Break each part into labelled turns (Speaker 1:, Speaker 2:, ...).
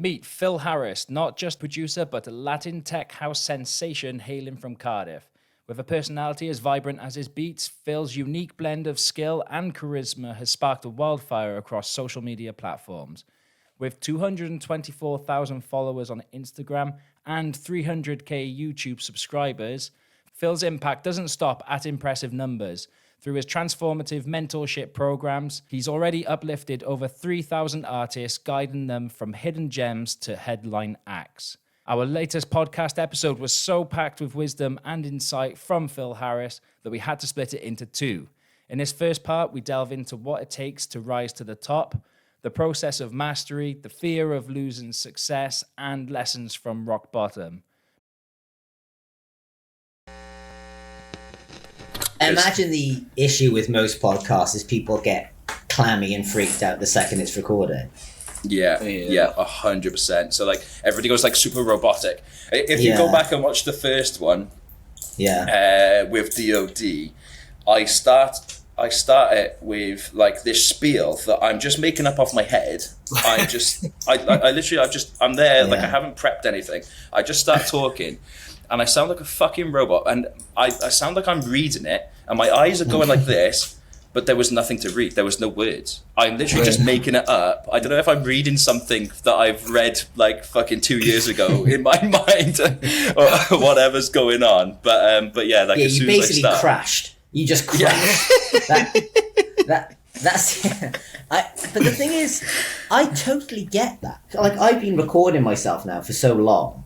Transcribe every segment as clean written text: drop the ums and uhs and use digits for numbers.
Speaker 1: Meet Phil Harris, not just producer, but a Latin tech house sensation hailing from Cardiff. With a personality as vibrant as his beats, Phil's unique blend of skill and charisma has sparked a wildfire across social media platforms. With 224,000 followers on Instagram and 300k YouTube subscribers, Phil's impact doesn't stop at impressive numbers. Through his transformative mentorship programs, he's already uplifted over 3,000 artists, guiding them from hidden gems to headline acts. Our latest podcast episode was so packed with wisdom and insight from Phil Harris that we had to split it into two. In this first part, we delve into what it takes to rise to the top, the process of mastery, the fear of losing success, and lessons from rock bottom.
Speaker 2: Imagine the issue with most podcasts is people get clammy and freaked out the second it's recorded.
Speaker 3: Yeah, 100%. So like everything goes like super robotic. If you go back and watch the first one, with DOD, I start it with like this spiel that I'm just making up off my head. I'm there, like I haven't prepped anything. I just start talking. And I sound like a fucking robot, and I sound like I'm reading it, and my eyes are going like this, but there was nothing to read. There was no words. I'm literally just making it up. I don't know if I'm reading something that I've read like fucking 2 years ago in my mind, or whatever's going on. But yeah, like as soon as I start,
Speaker 2: you basically crashed. You just crashed. Yeah. That's. But the thing is, I totally get that. Like I've been recording myself now for so long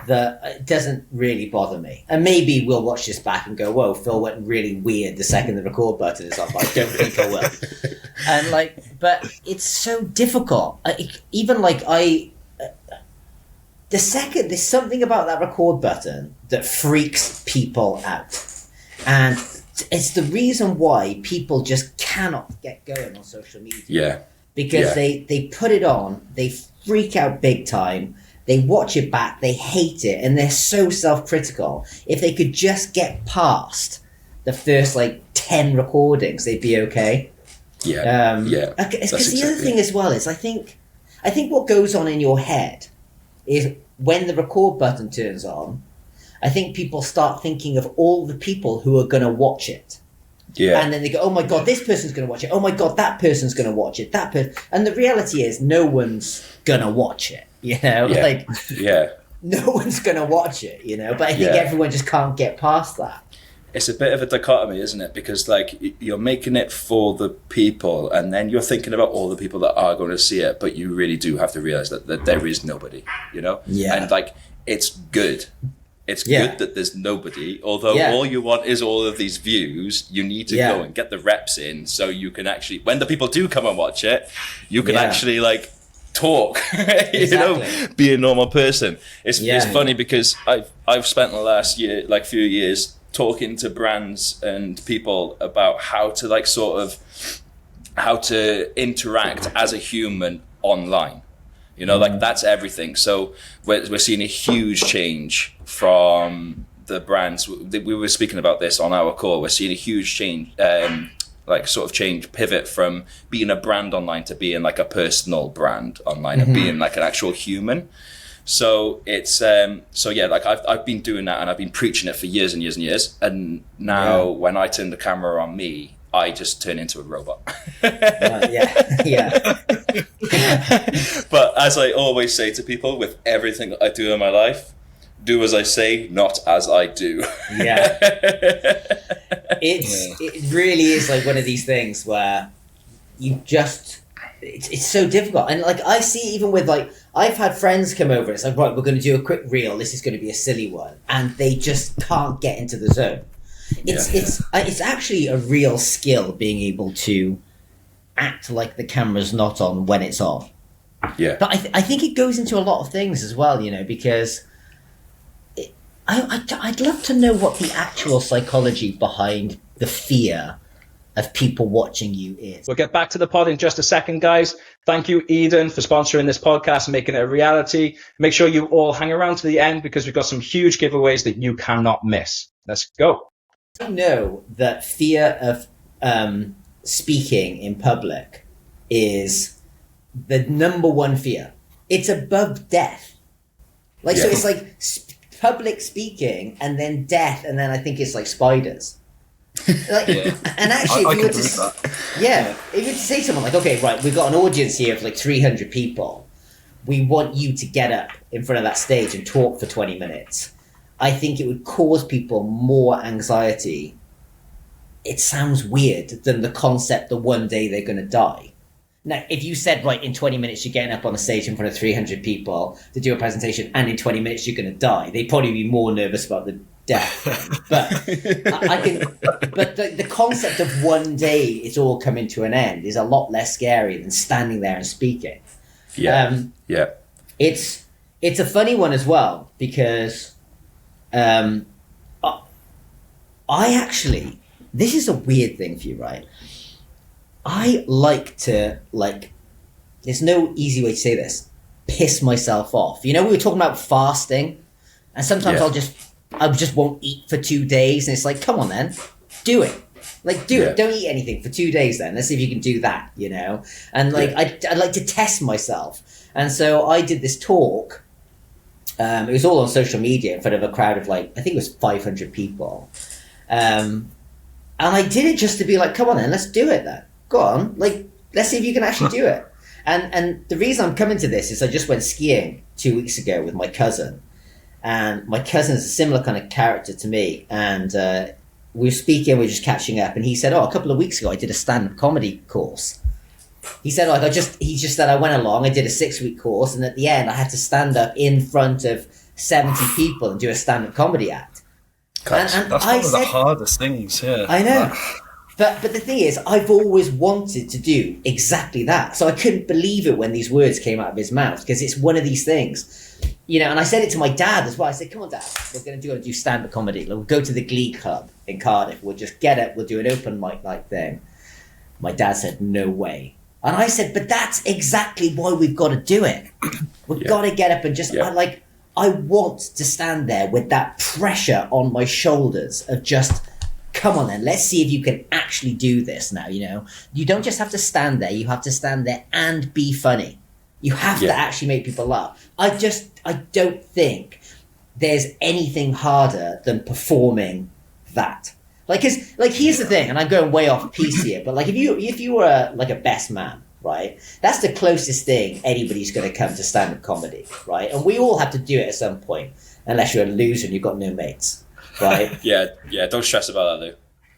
Speaker 2: that it doesn't really bother me. And maybe we'll watch this back and go, whoa, Phil went really weird the second the record button is on, but I don't think I will. And like, but it's so difficult. The second, there's something about that record button that freaks people out. And it's the reason why people just cannot get going on social media.
Speaker 3: Yeah.
Speaker 2: Because they put it on, they freak out big time. They watch it back, they hate it, and they're so self-critical. If they could just get past the first, 10 recordings, they'd be okay.
Speaker 3: Yeah,
Speaker 2: Because the other thing as well is, I think what goes on in your head is when the record button turns on, I think people start thinking of all the people who are going to watch it.
Speaker 3: Yeah.
Speaker 2: And then they go, oh my God, this person's going to watch it. Oh my God, that person's going to watch it. And the reality is no one's going to watch it. You know, no one's going to watch it, you know, but I think everyone just can't get past that.
Speaker 3: It's a bit of a dichotomy, isn't it? Because you're making it for the people and then you're thinking about all the people that are going to see it, but you really do have to realize that there is nobody, you know? Yeah. And it's good. It's good that there's nobody, although all you want is all of these views. You need to go and get the reps in so you can actually, when the people do come and watch it, you can actually talk, you know, be a normal person. It's funny because I've spent the last year, few years talking to brands and people about how to how to interact as a human online. You know, that's everything. So we're seeing a huge change from the brands. We were speaking about this on our call. We're seeing a huge change, pivot from being a brand online to being a personal brand online and being an actual human. So it's I've been doing that and I've been preaching it for years and years and years. And now when I turn the camera on me, I just turn into a robot. But as I always say to people with everything I do in my life, do as I say, not as I do.
Speaker 2: It really is one of these things where you just, it's so difficult. And I see even with I've had friends come over, it's right, we're going to do a quick reel, this is going to be a silly one. And they just can't get into the zone. It's actually a real skill being able to act like the camera's not on when it's on. Yeah. But I think it goes into a lot of things as well, you know, because I'd love to know what the actual psychology behind the fear of people watching you is.
Speaker 1: We'll get back to the pod in just a second, guys. Thank you, Eden, for sponsoring this podcast and making it a reality. Make sure you all hang around to the end because we've got some huge giveaways that you cannot miss. Let's go.
Speaker 2: I know that fear of speaking in public is the number one fear it's above death. Like, so it's like public speaking and then death, and then I think it's like spiders. Like, and actually, if you were to say to someone like, okay, right, we've got an audience here of like 300 people. We want you to get up in front of that stage and talk for 20 minutes. I think it would cause people more anxiety. It sounds weird than the concept that one day they're going to die. Now, if you said, right, in 20 minutes you're getting up on a stage in front of 300 people to do a presentation, and in 20 minutes you're going to die, they'd probably be more nervous about the death. But but the concept of one day it's all coming to an end is a lot less scary than standing there and speaking. It's a funny one as well, because I actually, this is a weird thing for you, right? I like to, like, there's no easy way to say this, piss myself off. You know, we were talking about fasting, and sometimes I just won't eat for 2 days, and it's like, come on then, do it. Like, do it. Don't eat anything for 2 days then. Let's see if you can do that, you know? And, like, I'd like to test myself. And so I did this talk. It was all on social media in front of a crowd of, like, I think it was 500 people. And I did it just to be like, come on then, let's do it then. Go on. Like, let's see if you can actually do it. And the reason I'm coming to this is I just went skiing 2 weeks ago with my cousin. And my cousin's a similar kind of character to me. And we were speaking, we were just catching up. And he said, a couple of weeks ago, I did a stand-up comedy course. He said, he just said, I went along, I did a 6-week course. And at the end, I had to stand up in front of 70 people and do a stand-up comedy act.
Speaker 4: And that's one of the hardest things, yeah.
Speaker 2: I know. But the thing is, I've always wanted to do exactly that. So I couldn't believe it when these words came out of his mouth, because it's one of these things, you know. And I said it to my dad as well. I said, come on, Dad, we're going to do stand-up comedy. We'll go to the Glee Club in Cardiff. We'll just get up. We'll do an open mic night thing. My dad said, no way. And I said, but that's exactly why we've got to do it. We've got to get up and just, I want to stand there with that pressure on my shoulders of just, come on then, let's see if you can actually do this now, you know. You don't just have to stand there, you have to stand there and be funny. You have to actually make people laugh. I don't think there's anything harder than performing that. Like, here's the thing, and I'm going way off piece here, but like, if you were like a best man, right? That's the closest thing anybody's going to come to stand-up comedy, right? And we all have to do it at some point, unless you're a loser and you've got no mates. Right.
Speaker 3: Yeah. Don't stress about that, though.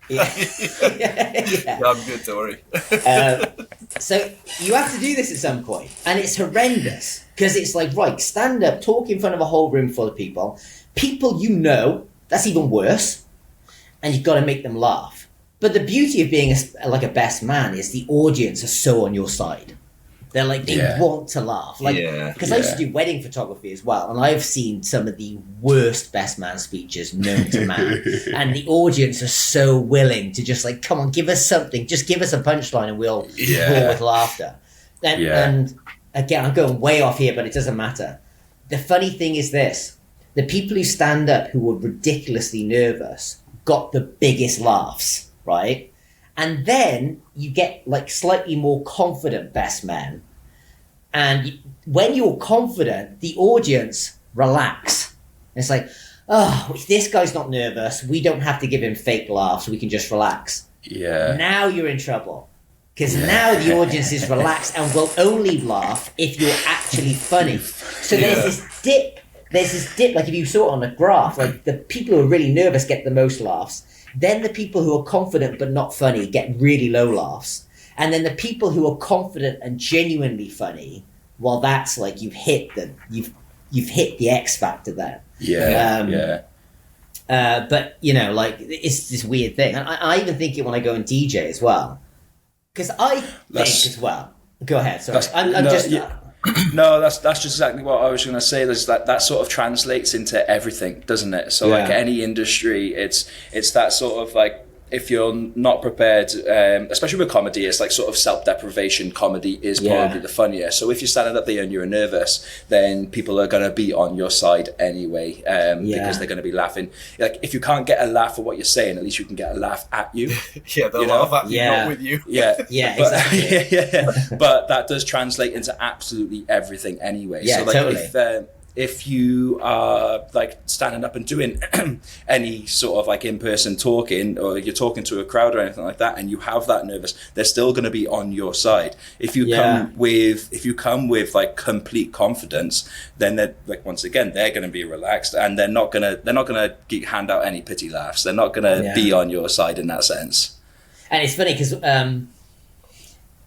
Speaker 2: Yeah,
Speaker 4: I'm good. Don't worry.
Speaker 2: So you have to do this at some point, and it's horrendous because it's like, right, stand up, talk in front of a whole room full of people, you know. That's even worse, and you've got to make them laugh. But the beauty of being like a best man is the audience are so on your side. They're like, they want to laugh. Like, because I used to do wedding photography as well, and I've seen some of the worst best man speeches known to man. And the audience are so willing to just like, come on, give us something. Just give us a punchline and we'll roar with laughter. And again, I'm going way off here, but it doesn't matter. The funny thing is this. The people who stand up who were ridiculously nervous got the biggest laughs, right? And then you get like slightly more confident best men. And when you're confident, the audience relax. It's like, oh, if this guy's not nervous, we don't have to give him fake laughs. We can just relax.
Speaker 3: Yeah.
Speaker 2: Now you're in trouble. Because now the audience is relaxed and will only laugh if you're actually funny. So there's this dip. Like if you saw it on a graph, like the people who are really nervous get the most laughs. Then the people who are confident but not funny get really low laughs. And then the people who are confident and genuinely funny, well, that's like you've hit the X factor there. But you know, like it's this weird thing, and I even think it when I go and DJ as well, because I think as well. Go ahead. Sorry,
Speaker 3: No, that's just exactly what I was going to say. There's that sort of translates into everything, doesn't it? So like any industry, it's that sort of like if you're not prepared, especially with comedy, it's like sort of self-deprivation comedy is probably the funniest. So if you're standing up there and you're nervous, then people are going to be on your side anyway, because they're going to be laughing. Like if you can't get a laugh at what you're saying, at least you can get a laugh at you.
Speaker 4: They'll laugh at you, not with you.
Speaker 3: Exactly. But that does translate into absolutely everything anyway.
Speaker 2: Yeah,
Speaker 3: so like
Speaker 2: totally.
Speaker 3: if you are like standing up and doing any sort of like in-person talking, or you're talking to a crowd or anything like that, and you have that nervous, they're still going to be on your side. If you come with like complete confidence, then they're like, once again, they're going to be relaxed, and they're not going to hand out any pity laughs. They're not going to be on your side in that sense.
Speaker 2: And it's funny because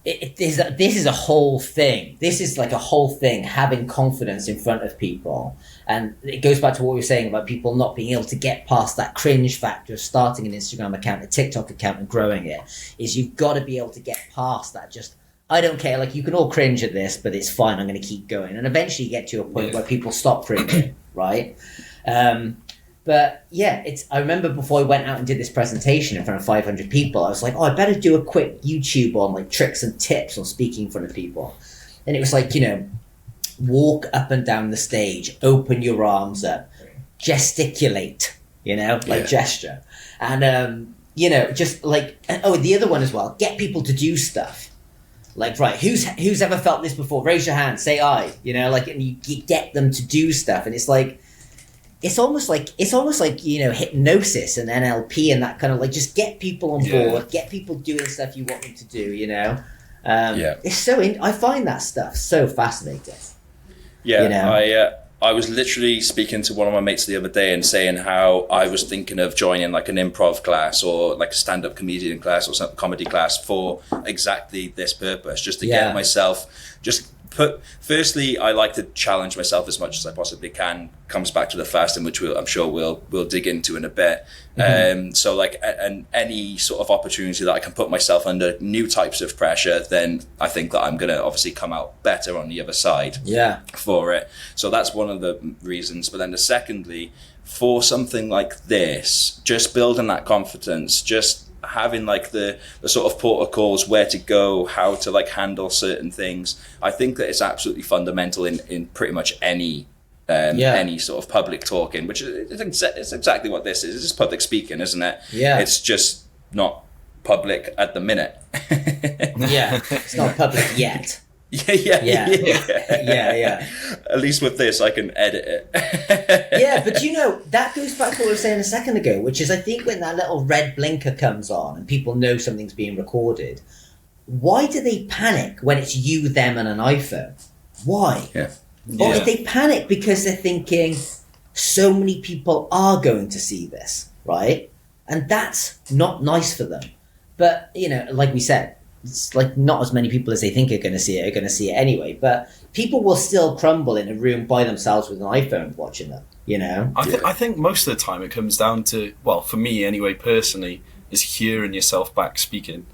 Speaker 2: this is a whole thing. This is like a whole thing, having confidence in front of people. And it goes back to what we were saying about people not being able to get past that cringe factor of starting an Instagram account, a TikTok account, and growing it. Is you've got to be able to get past that. Just, I don't care. Like, you can all cringe at this, but it's fine. I'm going to keep going. And eventually you get to a point where people stop cringing, right? But yeah, I remember before I went out and did this presentation in front of 500 people, I was like, I better do a quick YouTube on like tricks and tips on speaking in front of people. And it was like, walk up and down the stage, open your arms up, gesticulate, gesture. And, just like, the other one as well, get people to do stuff. Like, right, who's ever felt this before? Raise your hand, say I, and you get them to do stuff. And it's like, it's almost like hypnosis and NLP and that kind of like, just get people on board, get people doing stuff you want them to do. It's so I find that stuff so fascinating.
Speaker 3: I was literally speaking to one of my mates the other day and saying how I was thinking of joining like an improv class or like a stand-up comedian class or some comedy class for exactly this purpose, just to get myself firstly, I like to challenge myself as much as I possibly can. Comes back to the fasting, which I'm sure we'll dig into in a bit. So like, and any sort of opportunity that I can put myself under new types of pressure, then I think that I'm going to obviously come out better on the other side for it. So that's one of the reasons. But then secondly, for something like this, just building that confidence, just having like the sort of protocols, where to go, how to like handle certain things. I think that it's absolutely fundamental in pretty much any sort of public talking, which it's exactly what this is. It's just public speaking, isn't it? Yeah. It's just not public at the minute.
Speaker 2: It's not public yet.
Speaker 3: Yeah. At least with this, I can edit it.
Speaker 2: But that goes back to what I was saying a second ago, which is I think when that little red blinker comes on and people know something's being recorded, why do they panic when it's you, them, and an iPhone? Why? Or if they panic because they're thinking so many people are going to see this, right? And that's not nice for them. But, like we said, it's like not as many people as they think are going to see it anyway. But people will still crumble in a room by themselves with an iPhone watching them,
Speaker 4: I think most of the time it comes down to, well, for me anyway, personally, is hearing yourself back speaking.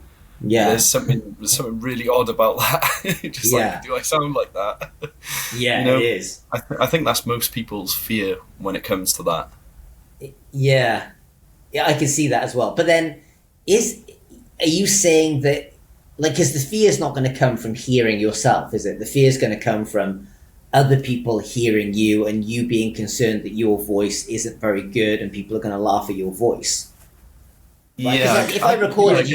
Speaker 4: Yeah. There's something really odd about that. Just like, do I sound like that?
Speaker 2: Yeah, it is.
Speaker 4: I think that's most people's fear when it comes to that.
Speaker 2: Yeah, I can see that as well. But then, are you saying that, like, because the fear is not going to come from hearing yourself, is it? The fear is going to come from other people hearing you and you being concerned that your voice isn't very good and people are going to laugh at your voice. Right? Yeah. Like, if I recorded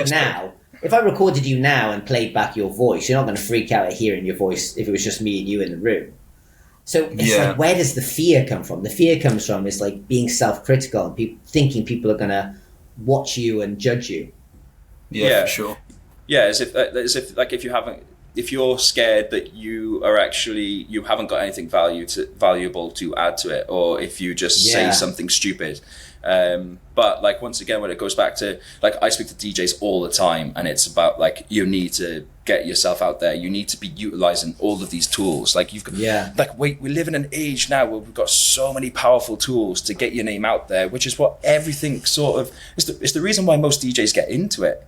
Speaker 2: you now and played back your voice, you're not going to freak out at hearing your voice if it was just me and you in the room. So it's like, where does the fear come from? The fear comes from is like being self-critical and thinking people are going to watch you and judge you.
Speaker 4: Yeah, for sure.
Speaker 3: Yeah, as if like if you're scared that you haven't got anything valuable to add to it, or if you just say something stupid. But like, once again, when it goes back to, like, I speak to DJs all the time, and it's about like, you need to get yourself out there. You need to be utilizing all of these tools. Like, you've got, like, we live in an age now where we've got so many powerful tools to get your name out there, which is what everything sort of, it's the reason why most DJs get into it,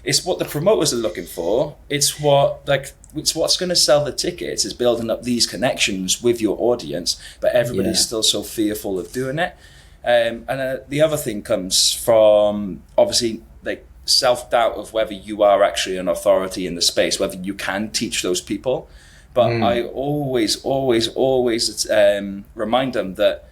Speaker 3: it's what the promoters are looking for. It's what's going to sell the tickets, is building up these connections with your audience, but everybody's still so fearful of doing it. And the other thing comes from obviously like self-doubt of whether you are actually an authority in the space, whether you can teach those people. But I always remind them that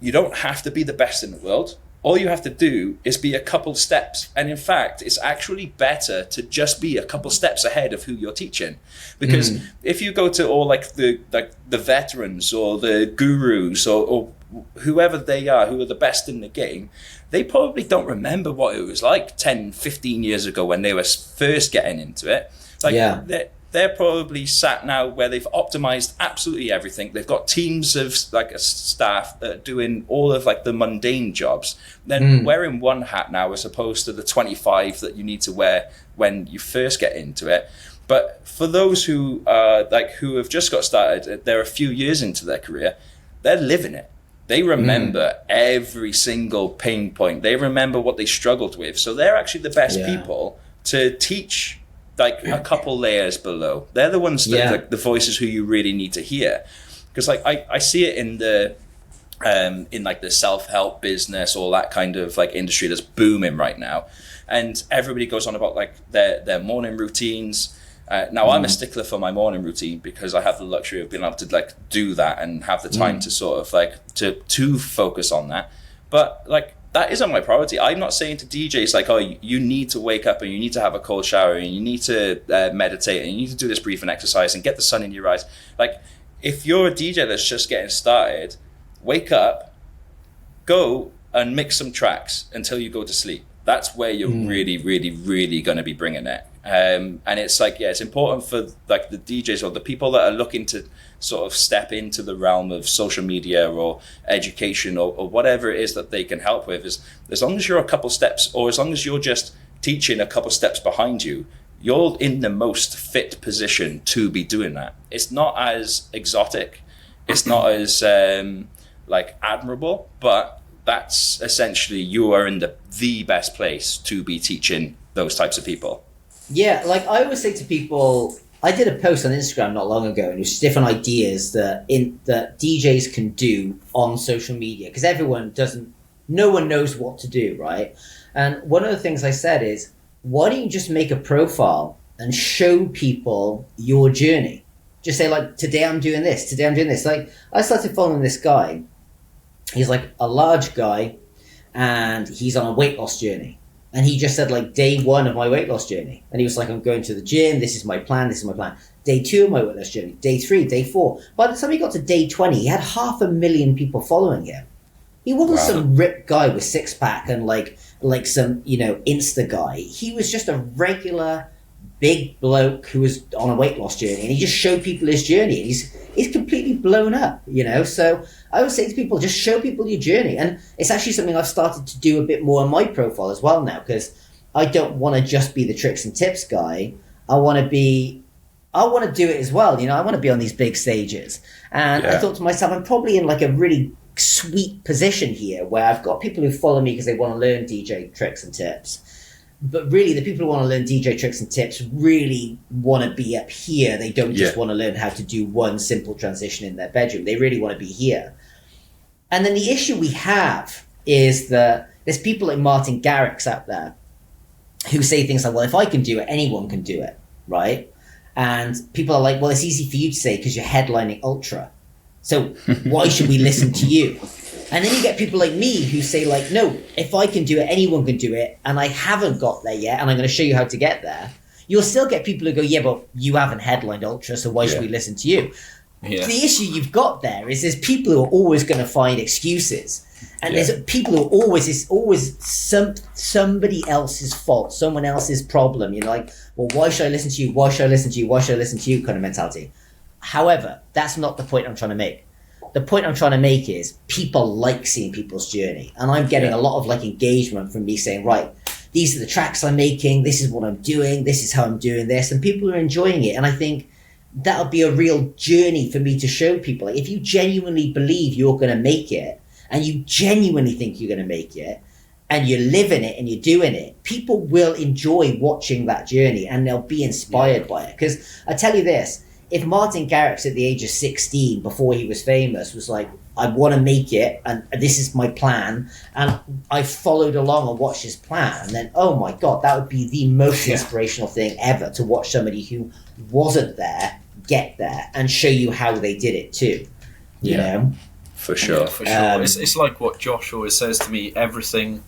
Speaker 3: you don't have to be the best in the world. All you have to do is be a couple steps. And in fact, it's actually better to just be a couple steps ahead of who you're teaching. Because if you go to all like the veterans or the gurus or whoever they are, who are the best in the game, they probably don't remember what it was like 10, 15 years ago when they were first getting into it. Like they're probably sat now where they've optimized absolutely everything. They've got teams of like a staff that are doing all of like the mundane jobs. Then wearing one hat now as opposed to the 25 that you need to wear when you first get into it. But for those who who have just got started, they're a few years into their career, they're living it. They remember every single pain point. They remember what they struggled with. So they're actually the best people to teach like a couple layers below. They're the ones that like the voices who you really need to hear. Because like I see it in the in like the self-help business, all that kind of like industry that's booming right now. And everybody goes on about like their morning routines. Now I'm a stickler for my morning routine because I have the luxury of being able to like do that and have the time to sort of like to focus on that. But like that isn't my priority. I'm not saying to DJs like, oh, you need to wake up and you need to have a cold shower and you need to meditate and you need to do this breathing exercise and get the sun in your eyes. Like if you're a DJ that's just getting started, wake up, go and mix some tracks until you go to sleep. That's where you're really, really, really going to be bringing it. And it's like, it's important for like the DJs or the people that are looking to sort of step into the realm of social media or education or whatever it is that they can help with, is as long as you're a couple steps, or as long as you're just teaching a couple steps behind you, you're in the most fit position to be doing that. It's not as exotic. It's not as like admirable, but that's essentially, you are in the best place to be teaching those types of people.
Speaker 2: Yeah, like I always say to people, I did a post on Instagram not long ago, and it was different ideas that DJs can do on social media, because no one knows what to do, right? And one of the things I said is, why don't you just make a profile and show people your journey? Just say like, today I'm doing this, today I'm doing this. Like I started following this guy. He's like a large guy and he's on a weight loss journey. And he just said like, day 1 of my weight loss journey. And he was like, I'm going to the gym. This is my plan. This is my plan. Day 2 of my weight loss journey. Day 3, day 4. By the time he got to day 20, he had 500,000 people following him. He wasn't some ripped guy with six pack and like some, Insta guy. He was just a regular big bloke who was on a weight loss journey, and he just showed people his journey. And he's completely blown up, So I would say to people, just show people your journey. And it's actually something I've started to do a bit more on my profile as well now, because I don't want to just be the tricks and tips guy. I want to do it as well. I want to be on these big stages. And I thought to myself, I'm probably in like a really sweet position here where I've got people who follow me because they want to learn DJ tricks and tips. But really, the people who want to learn DJ tricks and tips really want to be up here. They don't just want to learn how to do one simple transition in their bedroom. They really want to be here. And then the issue we have is that there's people like Martin Garrix out there who say things like, well, if I can do it, anyone can do it, right? And people are like, well, it's easy for you to say because you're headlining Ultra. So why should we listen to you? And then you get people like me who say like, no, if I can do it, anyone can do it. And I haven't got there yet, and I'm going to show you how to get there. You'll still get people who go, yeah, but you haven't headlined Ultra, so why should we listen to you? Yeah. The issue you've got there is there's people who are always going to find excuses. And there's people who are always somebody else's fault, someone else's problem. Like, well, why should I listen to you? Why should I listen to you? Why should I listen to you? Kind of mentality. However, that's not the point I'm trying to make. The point I'm trying to make is people like seeing people's journey. And I'm getting a lot of like engagement from me saying, right, these are the tracks I'm making. This is what I'm doing. This is how I'm doing this. And people are enjoying it. And I think that'll be a real journey for me to show people. Like, if you genuinely believe you're going to make it, and you genuinely think you're going to make it, and you're living it and you're doing it, people will enjoy watching that journey and they'll be inspired by it. Because I tell you this, if Martin Garrix at the age of 16, before he was famous, was like, I want to make it, and this is my plan, and I followed along and watched his plan, and then, oh my God, that would be the most inspirational thing ever, to watch somebody who wasn't there get there and show you how they did it too. You know?
Speaker 3: For sure.
Speaker 4: Yeah, for sure. It's like what Josh always says to me, everything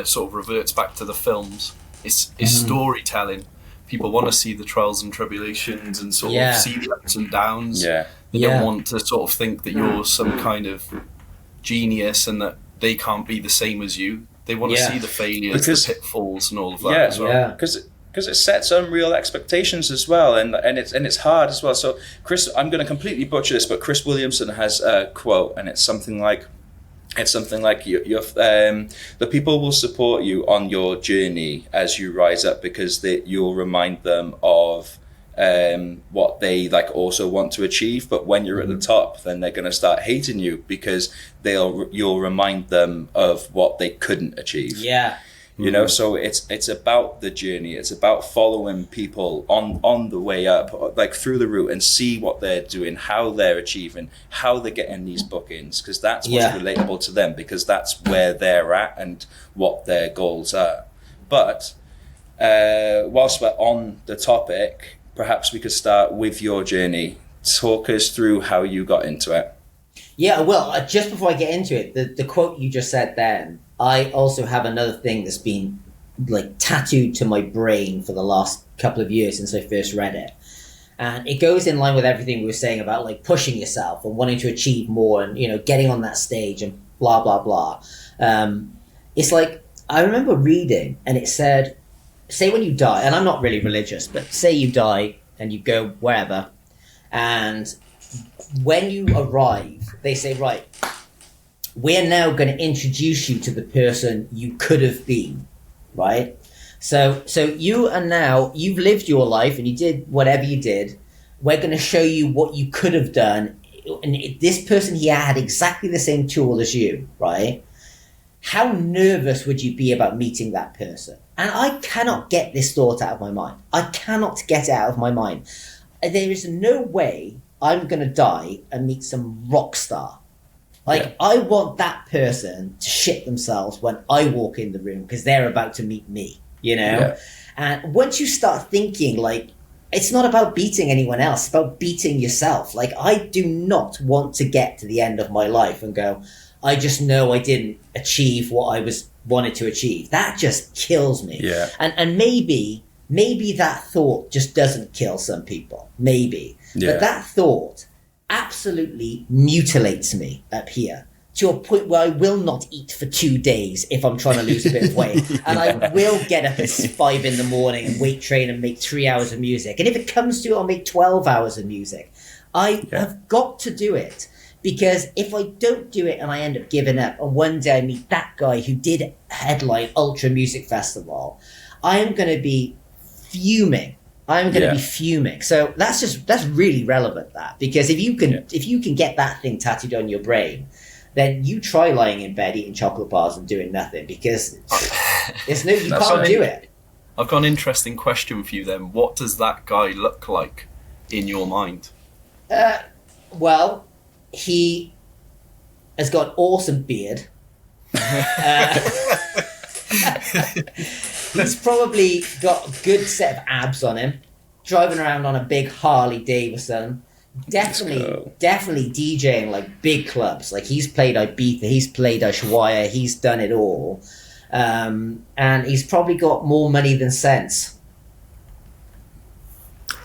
Speaker 4: sort of reverts back to the films. It's storytelling. People want to see the trials and tribulations and sort of see the ups and downs.
Speaker 3: Yeah.
Speaker 4: They don't want to sort of think that you're some kind of genius and that they can't be the same as you. They want to see the failures, the pitfalls, and all of that as well.
Speaker 3: Yeah, because it sets unreal expectations as well, and it's hard as well. So Chris, I'm going to completely butcher this, but Chris Williamson has a quote, and it's something like the people will support you on your journey as you rise up, because you'll remind them of what they like also want to achieve. But when you're at the top, then they're going to start hating you, because you'll remind them of what they couldn't achieve. You know, so it's about the journey. It's about following people on the way up, like through the route, and see what they're doing, how they're achieving, how they're getting these bookings, because that's what's relatable to them, because that's where they're at and what their goals are. But whilst we're on the topic, perhaps we could start with your journey. Talk us through how you got into it.
Speaker 2: Yeah, well, just before I get into it, the quote you just said then, I also have another thing that's been like tattooed to my brain for the last couple of years since I first read it. And it goes in line with everything we were saying about like pushing yourself and wanting to achieve more and, you know, getting on that stage and blah, blah, blah. It's like, I remember reading and it said, say when you die, and I'm not really religious, but say you die and you go wherever, and when you arrive, they say, right, we're now going to introduce you to the person you could have been, right? So you are now, you've lived your life and you did whatever you did. We're going to show you what you could have done. And this person here had exactly the same tool as you, right? How nervous would you be about meeting that person? And I cannot get this thought out of my mind. I cannot get it out of my mind. There is no way I'm going to die and meet some rock star. Like, I want that person to shit themselves when I walk in the room because they're about to meet me, you know? Yeah. And once you start thinking, like, it's not about beating anyone else, it's about beating yourself. Like, I do not want to get to the end of my life and go, I just know I didn't achieve what I wanted to achieve. That just kills me.
Speaker 3: Yeah.
Speaker 2: And maybe that thought just doesn't kill some people. Maybe. Yeah. But that thought absolutely mutilates me up here to a point where I will not eat for 2 days if I'm trying to lose a bit of weight. And I will get up at 5 in the morning and weight train and make 3 hours of music. And if it comes to it, I'll make 12 hours of music. I have got to do it, because if I don't do it and I end up giving up, and one day I meet that guy who did headline Ultra Music Festival, I am going to be fuming. I'm going to be fuming. So that's really relevant, that, because if you can get that thing tattooed on your brain, then you try lying in bed eating chocolate bars and doing nothing, because you can't do it.
Speaker 4: I've got an interesting question for you then. What does that guy look like in your mind?
Speaker 2: Well, he has got an awesome beard. He's probably got a good set of abs on him, driving around on a big Harley Davidson. Definitely DJing like big clubs. Like, he's played Ibiza, he's played Ushuaia, he's done it all. And he's probably got more money than sense.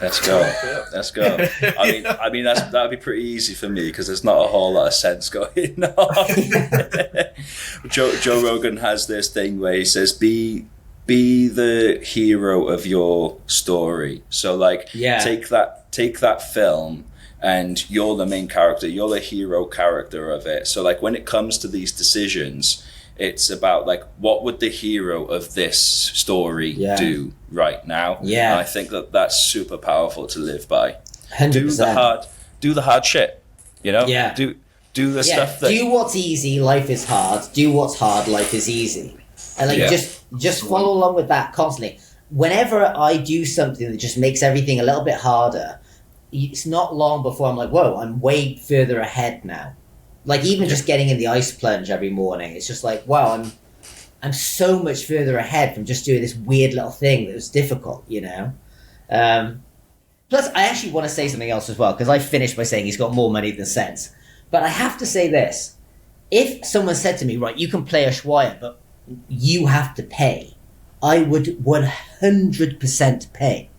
Speaker 3: Let's go. I mean that'd be pretty easy for me, because there's not a whole lot of sense going on. Joe Rogan has this thing where he says, be the hero of your story. So like, take that film, and you're the main character, you're the hero character of it. So like, when it comes to these decisions, it's about like, what would the hero of this story do right now? Yeah. And I think that's super powerful to live by. 100%. Do the hard shit, you know? Yeah. Do the stuff that...
Speaker 2: Do what's easy, life is hard. Do what's hard, life is easy. And like, just follow along with that constantly. Whenever I do something that just makes everything a little bit harder, it's not long before I'm like, whoa, I'm way further ahead now. Like even just getting in the ice plunge every morning, it's just like, wow, I'm so much further ahead from just doing this weird little thing that was difficult, you know? Plus, I actually want to say something else as well, because I finished by saying he's got more money than sense. But I have to say this. If someone said to me, right, you can play Ushuaia, but you have to pay, I would 100% pay.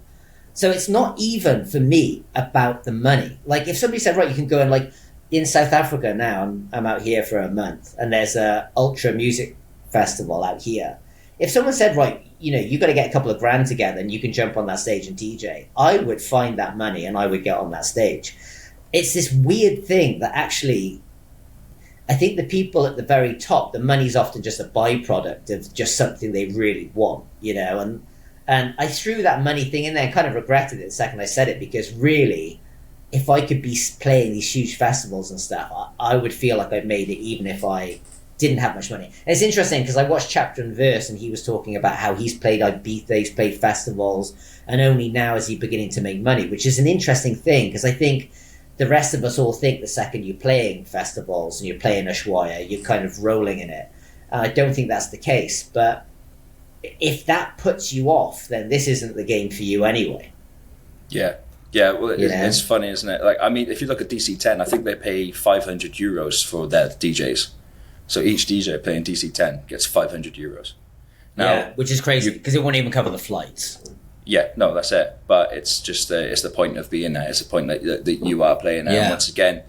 Speaker 2: So it's not even, for me, about the money. Like, if somebody said, right, you can go and, like, in South Africa now, I'm out here for a month, and there's a ultra music festival out here. If someone said, right, you know, you got to get a couple of grand together and you can jump on that stage and DJ, I would find that money and I would get on that stage. It's this weird thing that actually, I think the people at the very top, the money's often just a byproduct of just something they really want, you know, and I threw that money thing in there and kind of regretted it the second I said it, because really, if I could be playing these huge festivals and stuff, I would feel like I'd made it even if I didn't have much money. And it's interesting because I watched Chapter and Verse and he was talking about how he's played Ibiza, he's played festivals, and only now is he beginning to make money, which is an interesting thing because I think the rest of us all think the second you're playing festivals and you're playing Ushuaia, you're kind of rolling in it. I don't think that's the case, but if that puts you off, then this isn't the game for you anyway.
Speaker 3: Yeah. Yeah, well, it's funny, isn't it? Like, I mean, if you look at DC10, I think they pay €500 for their DJs. So each DJ playing DC10 gets €500. Now,
Speaker 2: which is crazy because it won't even cover the flights.
Speaker 3: Yeah, no, that's it. But it's just it's the point of being there. It's the point that you are playing there. And once again,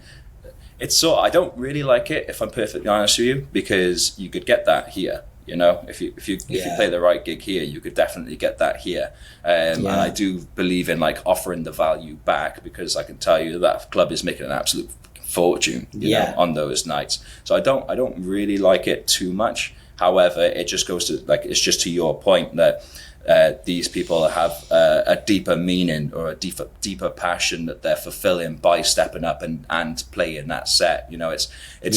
Speaker 3: it's I don't really like it, if I'm perfectly honest with you, because you could get that here. You know, if you play the right gig here, you could definitely get that here. And I do believe in like offering the value back, because I can tell you that club is making an absolute fortune, you know, on those nights. So I don't really like it too much. However, it just goes to like, it's just to your point that these people have a deeper meaning or a deeper passion that they're fulfilling by stepping up and playing that set. You know, it's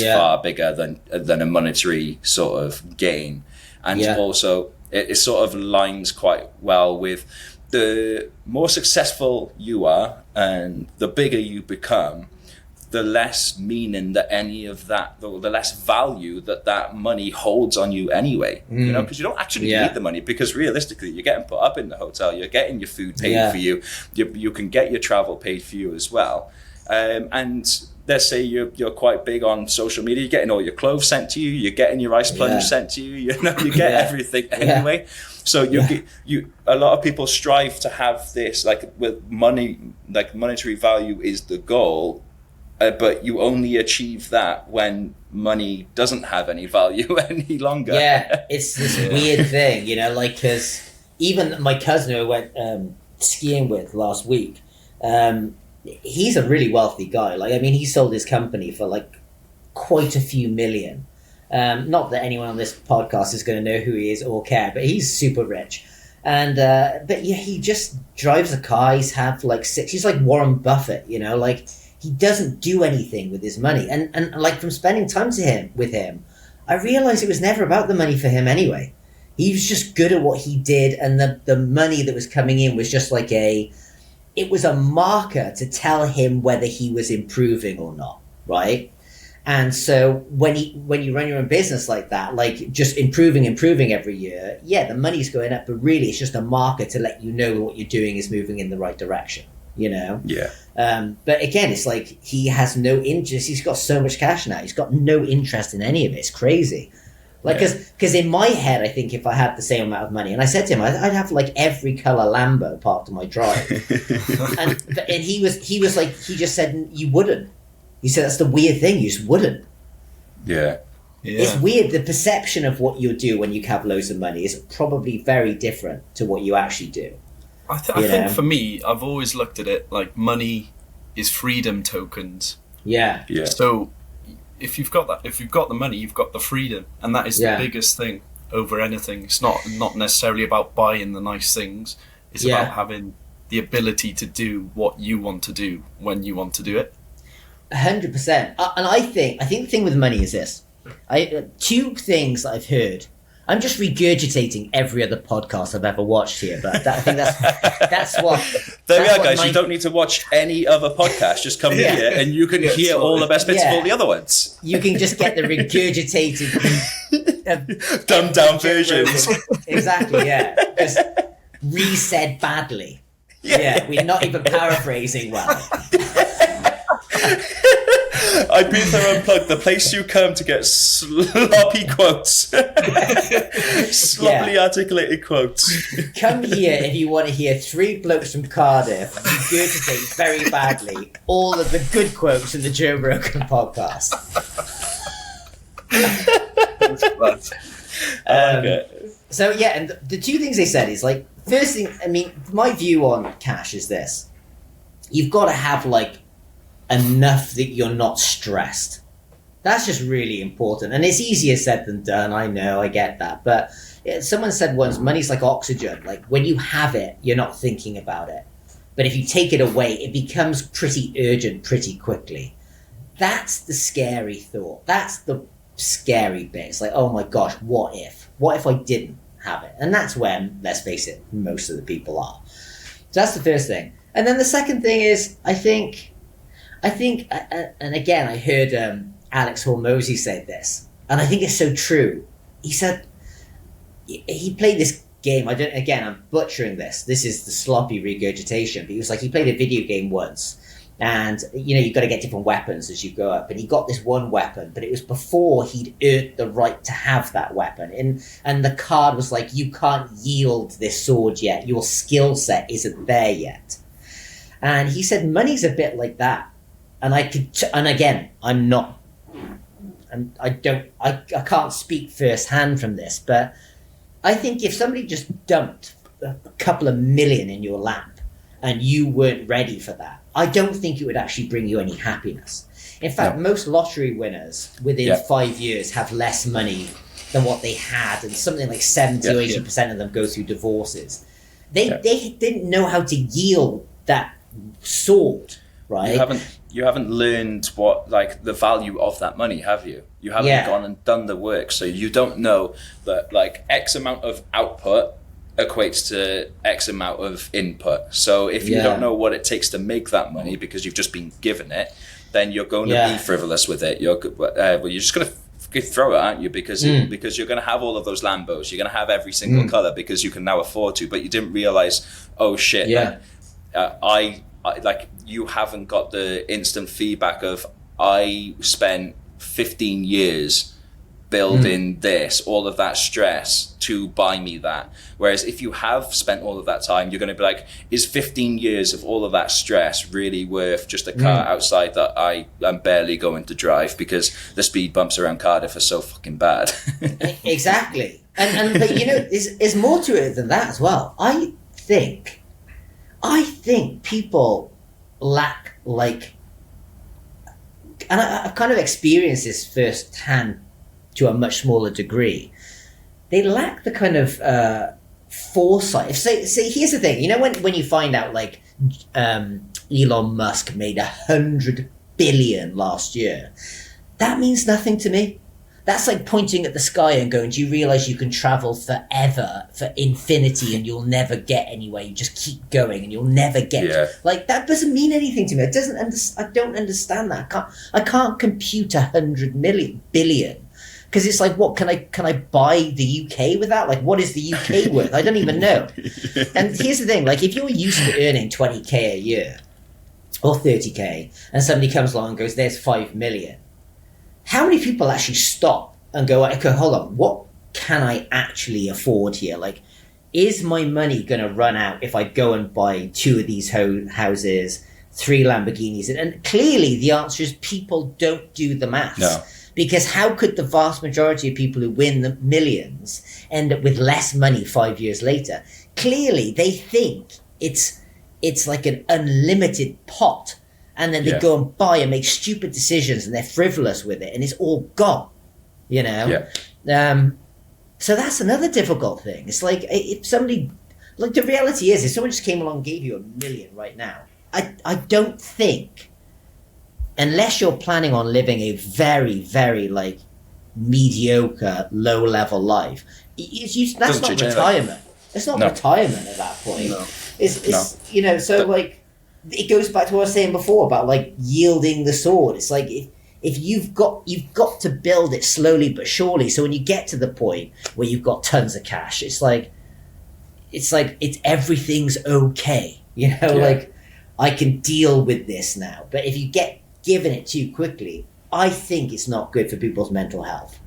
Speaker 3: far bigger than a monetary sort of gain. And also it sort of aligns quite well with the more successful you are and the bigger you become, the less meaning that any of that, the less value that money holds on you anyway. You know, because you don't actually need the money, because realistically, you're getting put up in the hotel, you're getting your food paid for you, you can get your travel paid for you as well. And let's say you're quite big on social media, you're getting all your clothes sent to you, you're getting your ice plunge sent to you, you know, you get everything anyway. So you a lot of people strive to have this, like with money, like monetary value is the goal. But you only achieve that when money doesn't have any value any longer. Yeah,
Speaker 2: it's this weird thing, you know, like, because even my cousin who I went skiing with last week, he's a really wealthy guy. Like, I mean, he sold his company for like quite a few million. Not that anyone on this podcast is going to know who he is or care, but he's super rich. And but yeah, he just drives a car. He's had like he's like Warren Buffett, you know, like, he doesn't do anything with his money. And like, from spending time with him, I realized it was never about the money for him anyway. He was just good at what he did, and the money that was coming in was just like it was a marker to tell him whether he was improving or not, right? And so when you run your own business like that, like just improving every year, the money's going up, but really it's just a marker to let you know what you're doing is moving in the right direction, you know?
Speaker 3: Yeah.
Speaker 2: But again, it's like he has no interest. He's got so much cash now. He's got no interest in any of it. It's crazy. Like, because in my head, I think if I had the same amount of money, and I said to him, I'd have like every color Lambo parked on my drive. and he was like, he just said, you wouldn't. He said, that's the weird thing. You just wouldn't.
Speaker 3: Yeah.
Speaker 2: It's weird. The perception of what you do when you have loads of money is probably very different to what you actually do.
Speaker 4: I think for me, I've always looked at it like money is freedom tokens.
Speaker 2: Yeah.
Speaker 4: So if you've got the money, you've got the freedom, and that is the biggest thing over anything. It's not necessarily about buying the nice things. It's about having the ability to do what you want to do when you want to do it.
Speaker 2: 100%. And I think the thing with money is this. Two things that I've heard I'm just regurgitating every other podcast I've ever watched here, but I think that's what.
Speaker 3: There we are, guys. You don't need to watch any other podcast. Just come here and you can hear all the best bits of all the other ones.
Speaker 2: You can just get the regurgitated,
Speaker 3: dumbed down versions.
Speaker 2: Exactly, yeah. Just re-said badly. Yeah, we're not even paraphrasing well.
Speaker 3: Ibiza Unplugged, the place you come to get sloppy quotes. Sloppily articulated quotes.
Speaker 2: Come here if you want to hear three blokes from Cardiff regurgitate very badly all of the good quotes in the Joe Rogan podcast. So yeah, and the two things they said is like, first thing, I mean, my view on cash is this. You've got to have like enough that you're not stressed. That's just really important. And it's easier said than done. I know, I get that. But someone said once, money's like oxygen. Like when you have it, you're not thinking about it. But if you take it away, it becomes pretty urgent pretty quickly. That's the scary thought. That's the scary bit. It's like, oh my gosh, what if? What if I didn't have it? And that's when, let's face it, most of the people are. So that's the first thing. And then the second thing is, I think, and again, I heard Alex Hormozy say this, and I think it's so true. He said he played this game. I'm butchering this. This is the sloppy regurgitation. But he was like, he played a video game once, and you've got to get different weapons as you go up. And he got this one weapon, but it was before he'd earned the right to have that weapon. And the card was like, you can't yield this sword yet. Your skill set isn't there yet. And he said, money's a bit like that. And I can't speak firsthand from this, but I think if somebody just dumped a couple of million in your lap and you weren't ready for that, I don't think it would actually bring you any happiness. In fact, most lottery winners within 5 years have less money than what they had, and something like 70 or 80% of them go through divorces. They didn't know how to yield that sword, right?
Speaker 3: You haven't learned what, like, the value of that money, have you? You haven't gone and done the work, so you don't know that, like, X amount of output equates to X amount of input. So if you don't know what it takes to make that money because you've just been given it, then you're going to be frivolous with it. You're just going to throw it, aren't you? Because you're going to have all of those Lambos. You're going to have every single color because you can now afford to, but you didn't realize, oh shit, I like, you haven't got the instant feedback of, I spent 15 years building this, all of that stress to buy me that. Whereas if you have spent all of that time, you're going to be like, is 15 years of all of that stress really worth just a car outside that I am barely going to drive because the speed bumps around Cardiff are so fucking bad?
Speaker 2: Exactly. And but there's more to it than that as well. I think people lack, like, and I've kind of experienced this firsthand to a much smaller degree. They lack the kind of foresight. Say, here's the thing. When you find out, like, Elon Musk made $100 billion last year, that means nothing to me. That's like pointing at the sky and going, do you realize you can travel forever, for infinity, and you'll never get anywhere? You just keep going and you'll never get like, that doesn't mean anything to me. It doesn't. I don't understand that. I can't compute 100 billion. Because it's like, what can I buy the UK with that? Like, what is the UK worth? I don't even know. And here's the thing, like, if you're used to earning 20k a year or 30k, and somebody comes along and goes, there's 5 million. How many people actually stop and go, okay, hold on, what can I actually afford here? Like, is my money going to run out if I go and buy 2 of these houses, 3 Lamborghinis? And clearly the answer is people don't do the maths. No. Because how could the vast majority of people who win the millions end up with less money 5 years later? Clearly they think it's like an unlimited pot. And then they go and buy and make stupid decisions and they're frivolous with it and it's all gone, So that's another difficult thing. It's like, if somebody, like, the reality is, if someone just came along and gave you $1 million right now, I don't think, unless you're planning on living a very, very, like, mediocre, low-level life, that's not retirement. It's not retirement at that point.
Speaker 3: No.
Speaker 2: It's you know, so like it goes back to what I was saying before about like yielding the sword. It's like if you've got to build it slowly but surely. So when you get to the point where you've got tons of cash, it's everything's okay. You know, like I can deal with this now. But if you get given it too quickly, I think it's not good for people's mental health.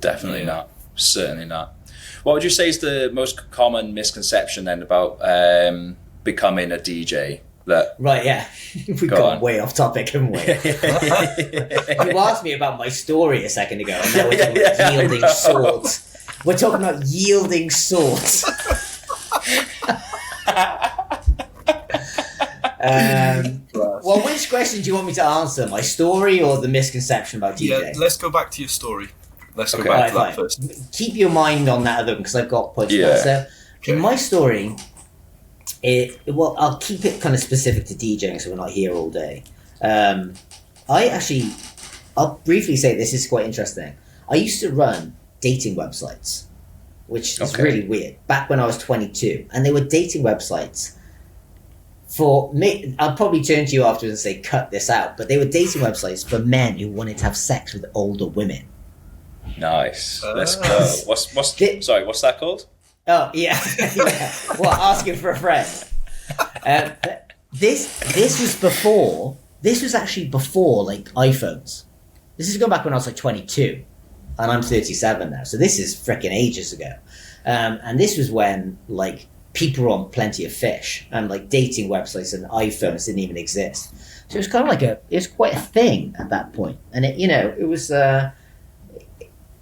Speaker 3: Definitely not. Certainly not. What would you say is the most common misconception then about becoming a DJ?
Speaker 2: Right, yeah. We've gone way off topic, haven't we? You asked me about my story a second ago, and now we're talking about yielding swords. We're talking about yielding swords. Well, which question do you want me to answer? My story or the misconception about DJ?
Speaker 4: Yeah, let's go back to your story. Let's go back to that first.
Speaker 2: Keep your mind on that other one because I've got points. So, in my story, I'll keep it kind of specific to DJing, so we're not here all day. I'll briefly say this is quite interesting. I used to run dating websites, which is really weird. Back when I was 22, and they were dating websites. For me, I'll probably turn to you afterwards and say, cut this out. But they were dating websites for men who wanted to have sex with older women.
Speaker 3: Nice. Let's go. What's that called?
Speaker 2: Oh, yeah. Well, asking for a friend. This was actually before, like, iPhones. This is going back when I was, like, 22. And I'm 37 now. So this is freaking ages ago. And this was when, like, people were on Plenty of Fish, and like dating websites and iPhones didn't even exist. So it was kind of like it was quite a thing at that point. And it was, it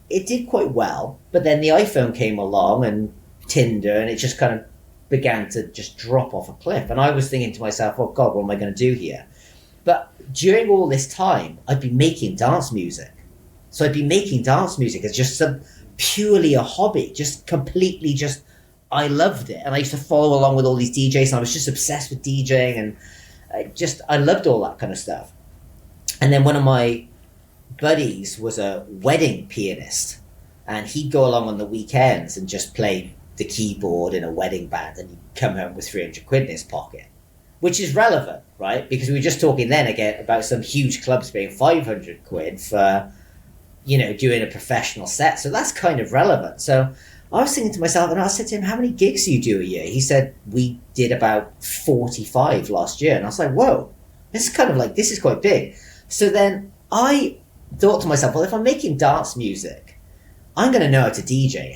Speaker 2: did quite well, but then the iPhone came along and Tinder, and it just kind of began to just drop off a cliff. And I was thinking to myself, oh God, what am I going to do here? But during all this time, I'd been making dance music. So I'd been making dance music as just purely a hobby, just completely I loved it, and I used to follow along with all these DJs, and I was just obsessed with DJing, and I loved all that kind of stuff. And then one of my buddies was a wedding pianist, and he'd go along on the weekends and just play the keyboard in a wedding band, and he'd come home with 300 quid in his pocket, which is relevant, right? Because we were just talking then again about some huge clubs paying 500 quid for, doing a professional set. So that's kind of relevant. So I was thinking to myself, and I said to him, how many gigs do you do a year? He said, we did about 45 last year. And I was like, whoa, this is quite big. So then I thought to myself, well, if I'm making dance music, I'm going to know how to DJ.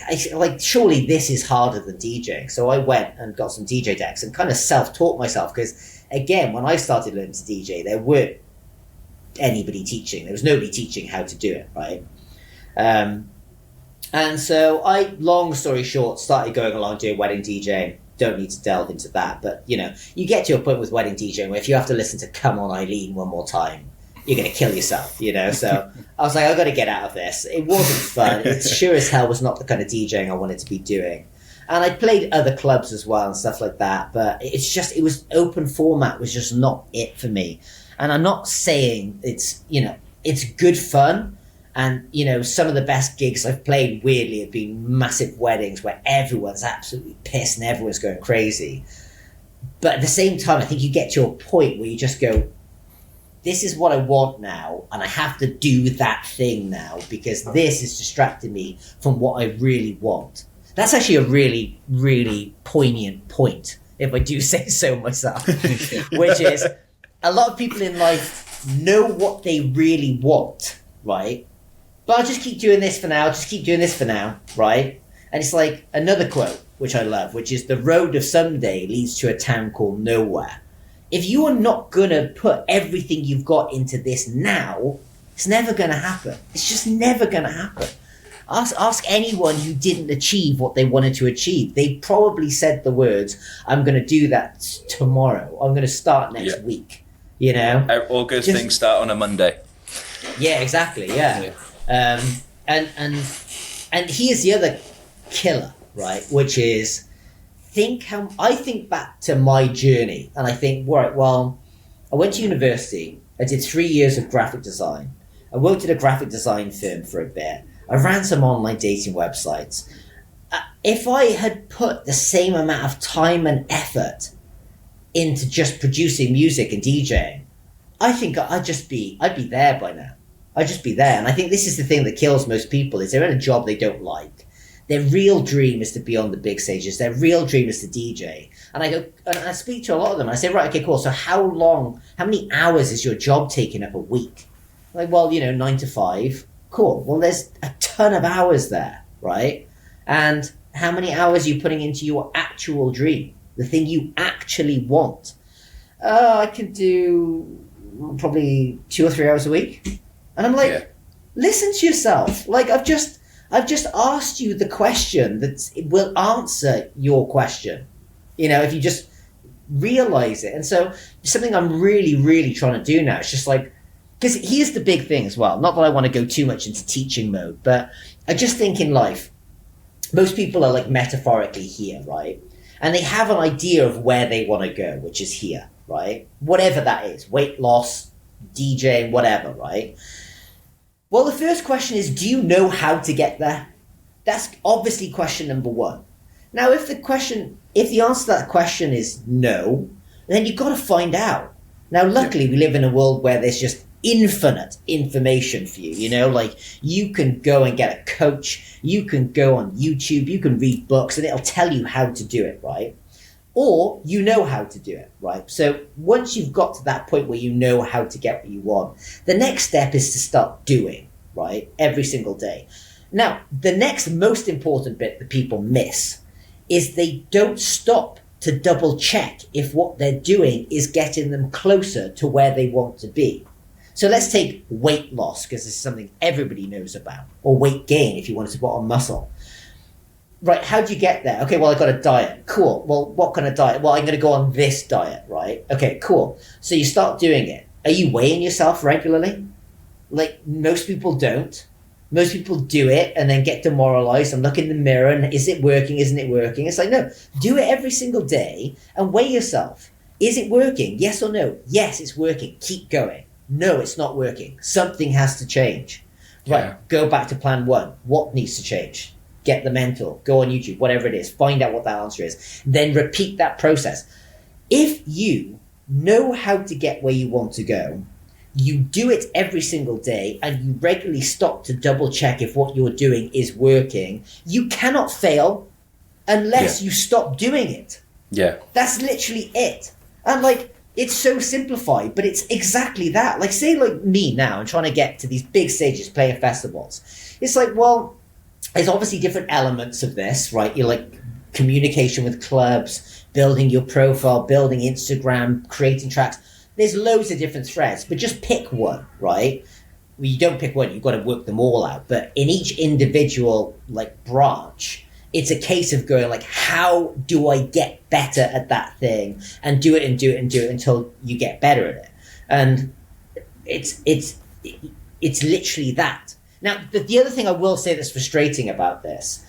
Speaker 2: Surely this is harder than DJing. So I went and got some DJ decks and kind of self-taught myself. Because again, when I started learning to DJ, there weren't anybody teaching. There was nobody teaching how to do it, right? And so long story short, started going along doing wedding DJing. Don't need to delve into that. But, you get to a point with wedding DJing where if you have to listen to Come On Eileen one more time, you're going to kill yourself, So I was like, I've got to get out of this. It wasn't fun. It sure as hell was not the kind of DJing I wanted to be doing. And I played other clubs as well and stuff like that. But it was open format was just not it for me. And I'm not saying it's good fun. And, some of the best gigs I've played, weirdly, have been massive weddings where everyone's absolutely pissed and everyone's going crazy. But at the same time, I think you get to a point where you just go, this is what I want now, and I have to do that thing now because this is distracting me from what I really want. That's actually a really, really poignant point, if I do say so myself, which is a lot of people in life know what they really want, right? But I'll just keep doing this for now, right? And it's like another quote, which I love, which is, the road of someday leads to a town called nowhere. If you are not going to put everything you've got into this now, it's never going to happen. It's just never going to happen. Ask anyone who didn't achieve what they wanted to achieve. They probably said the words, I'm going to do that tomorrow. I'm going to start next week,
Speaker 3: All good things start on a Monday.
Speaker 2: Yeah, exactly, yeah. And here's the other killer, right? Which is, I think back to my journey, and I think, right, well, I went to university. I did 3 years of graphic design. I worked at a graphic design firm for a bit. I ran some online dating websites. if I had put the same amount of time and effort into just producing music and DJing, I think I'd be there by now. I'd just be there. And I think this is the thing that kills most people, is they're in a job they don't like. Their real dream is to be on the big stages. Their real dream is to DJ. And I speak to a lot of them. And I say, right, okay, cool. So how many hours is your job taking up a week? Like, well, 9 to 5. Cool. Well, there's a ton of hours there, right? And how many hours are you putting into your actual dream? The thing you actually want? I can do probably 2 or 3 hours a week. And I'm like, listen to yourself. Like, I've just asked you the question that will answer your question. If you just realize it. And so something I'm really, really trying to do now, it's just like, because here's the big thing as well. Not that I want to go too much into teaching mode, but I just think in life, most people are like metaphorically here, right? And they have an idea of where they want to go, which is here, right? Whatever that is, weight loss, DJing, whatever, right? Well, the first question is, do you know how to get there? That's obviously question number one. Now, if the answer to that question is no, then you've got to find out. Now, luckily, we live in a world where there's just infinite information for you. Like, you can go and get a coach, you can go on YouTube, you can read books, and it'll tell you how to do it, right? Or you know how to do it, right? So once you've got to that point where you know how to get what you want, the next step is to start doing, right? Every single day. Now, the next most important bit that people miss is they don't stop to double check if what they're doing is getting them closer to where they want to be. So let's take weight loss, because this is something everybody knows about, or weight gain if you wanted to put on muscle. Right, how do you get there? Okay, well, I got a diet. Cool. Well, what kind of diet? Well, I'm going to go on this diet, right? Okay, cool. So you start doing it. Are you weighing yourself regularly? Like, most people don't. Most people do it and then get demoralized and look in the mirror and is it working? Isn't it working? It's like, no, do it every single day and weigh yourself. Is it working? Yes or no? Yes, it's working. Keep going. No, it's not working. Something has to change. Right, go back to plan one. What needs to change? Get the mentor, go on YouTube, whatever it is, find out what that answer is. Then repeat that process. If you know how to get where you want to go, you do it every single day and you regularly stop to double check if what you're doing is working, you cannot fail unless you stop doing it. Yeah. That's literally it. And like, it's so simplified, but it's exactly that. Like, say like me now, I'm trying to get to these big stages, playing festivals. It's like, well, there's obviously different elements of this, right? You're like communication with clubs, building your profile, building Instagram, creating tracks. There's loads of different threads, but just pick one, right? Well, you don't pick one, you've got to work them all out. But in each individual like branch, it's a case of going like, how do I get better at that thing? And do it and do it and do it until you get better at it. And it's literally that. Now, the other thing I will say that's frustrating about this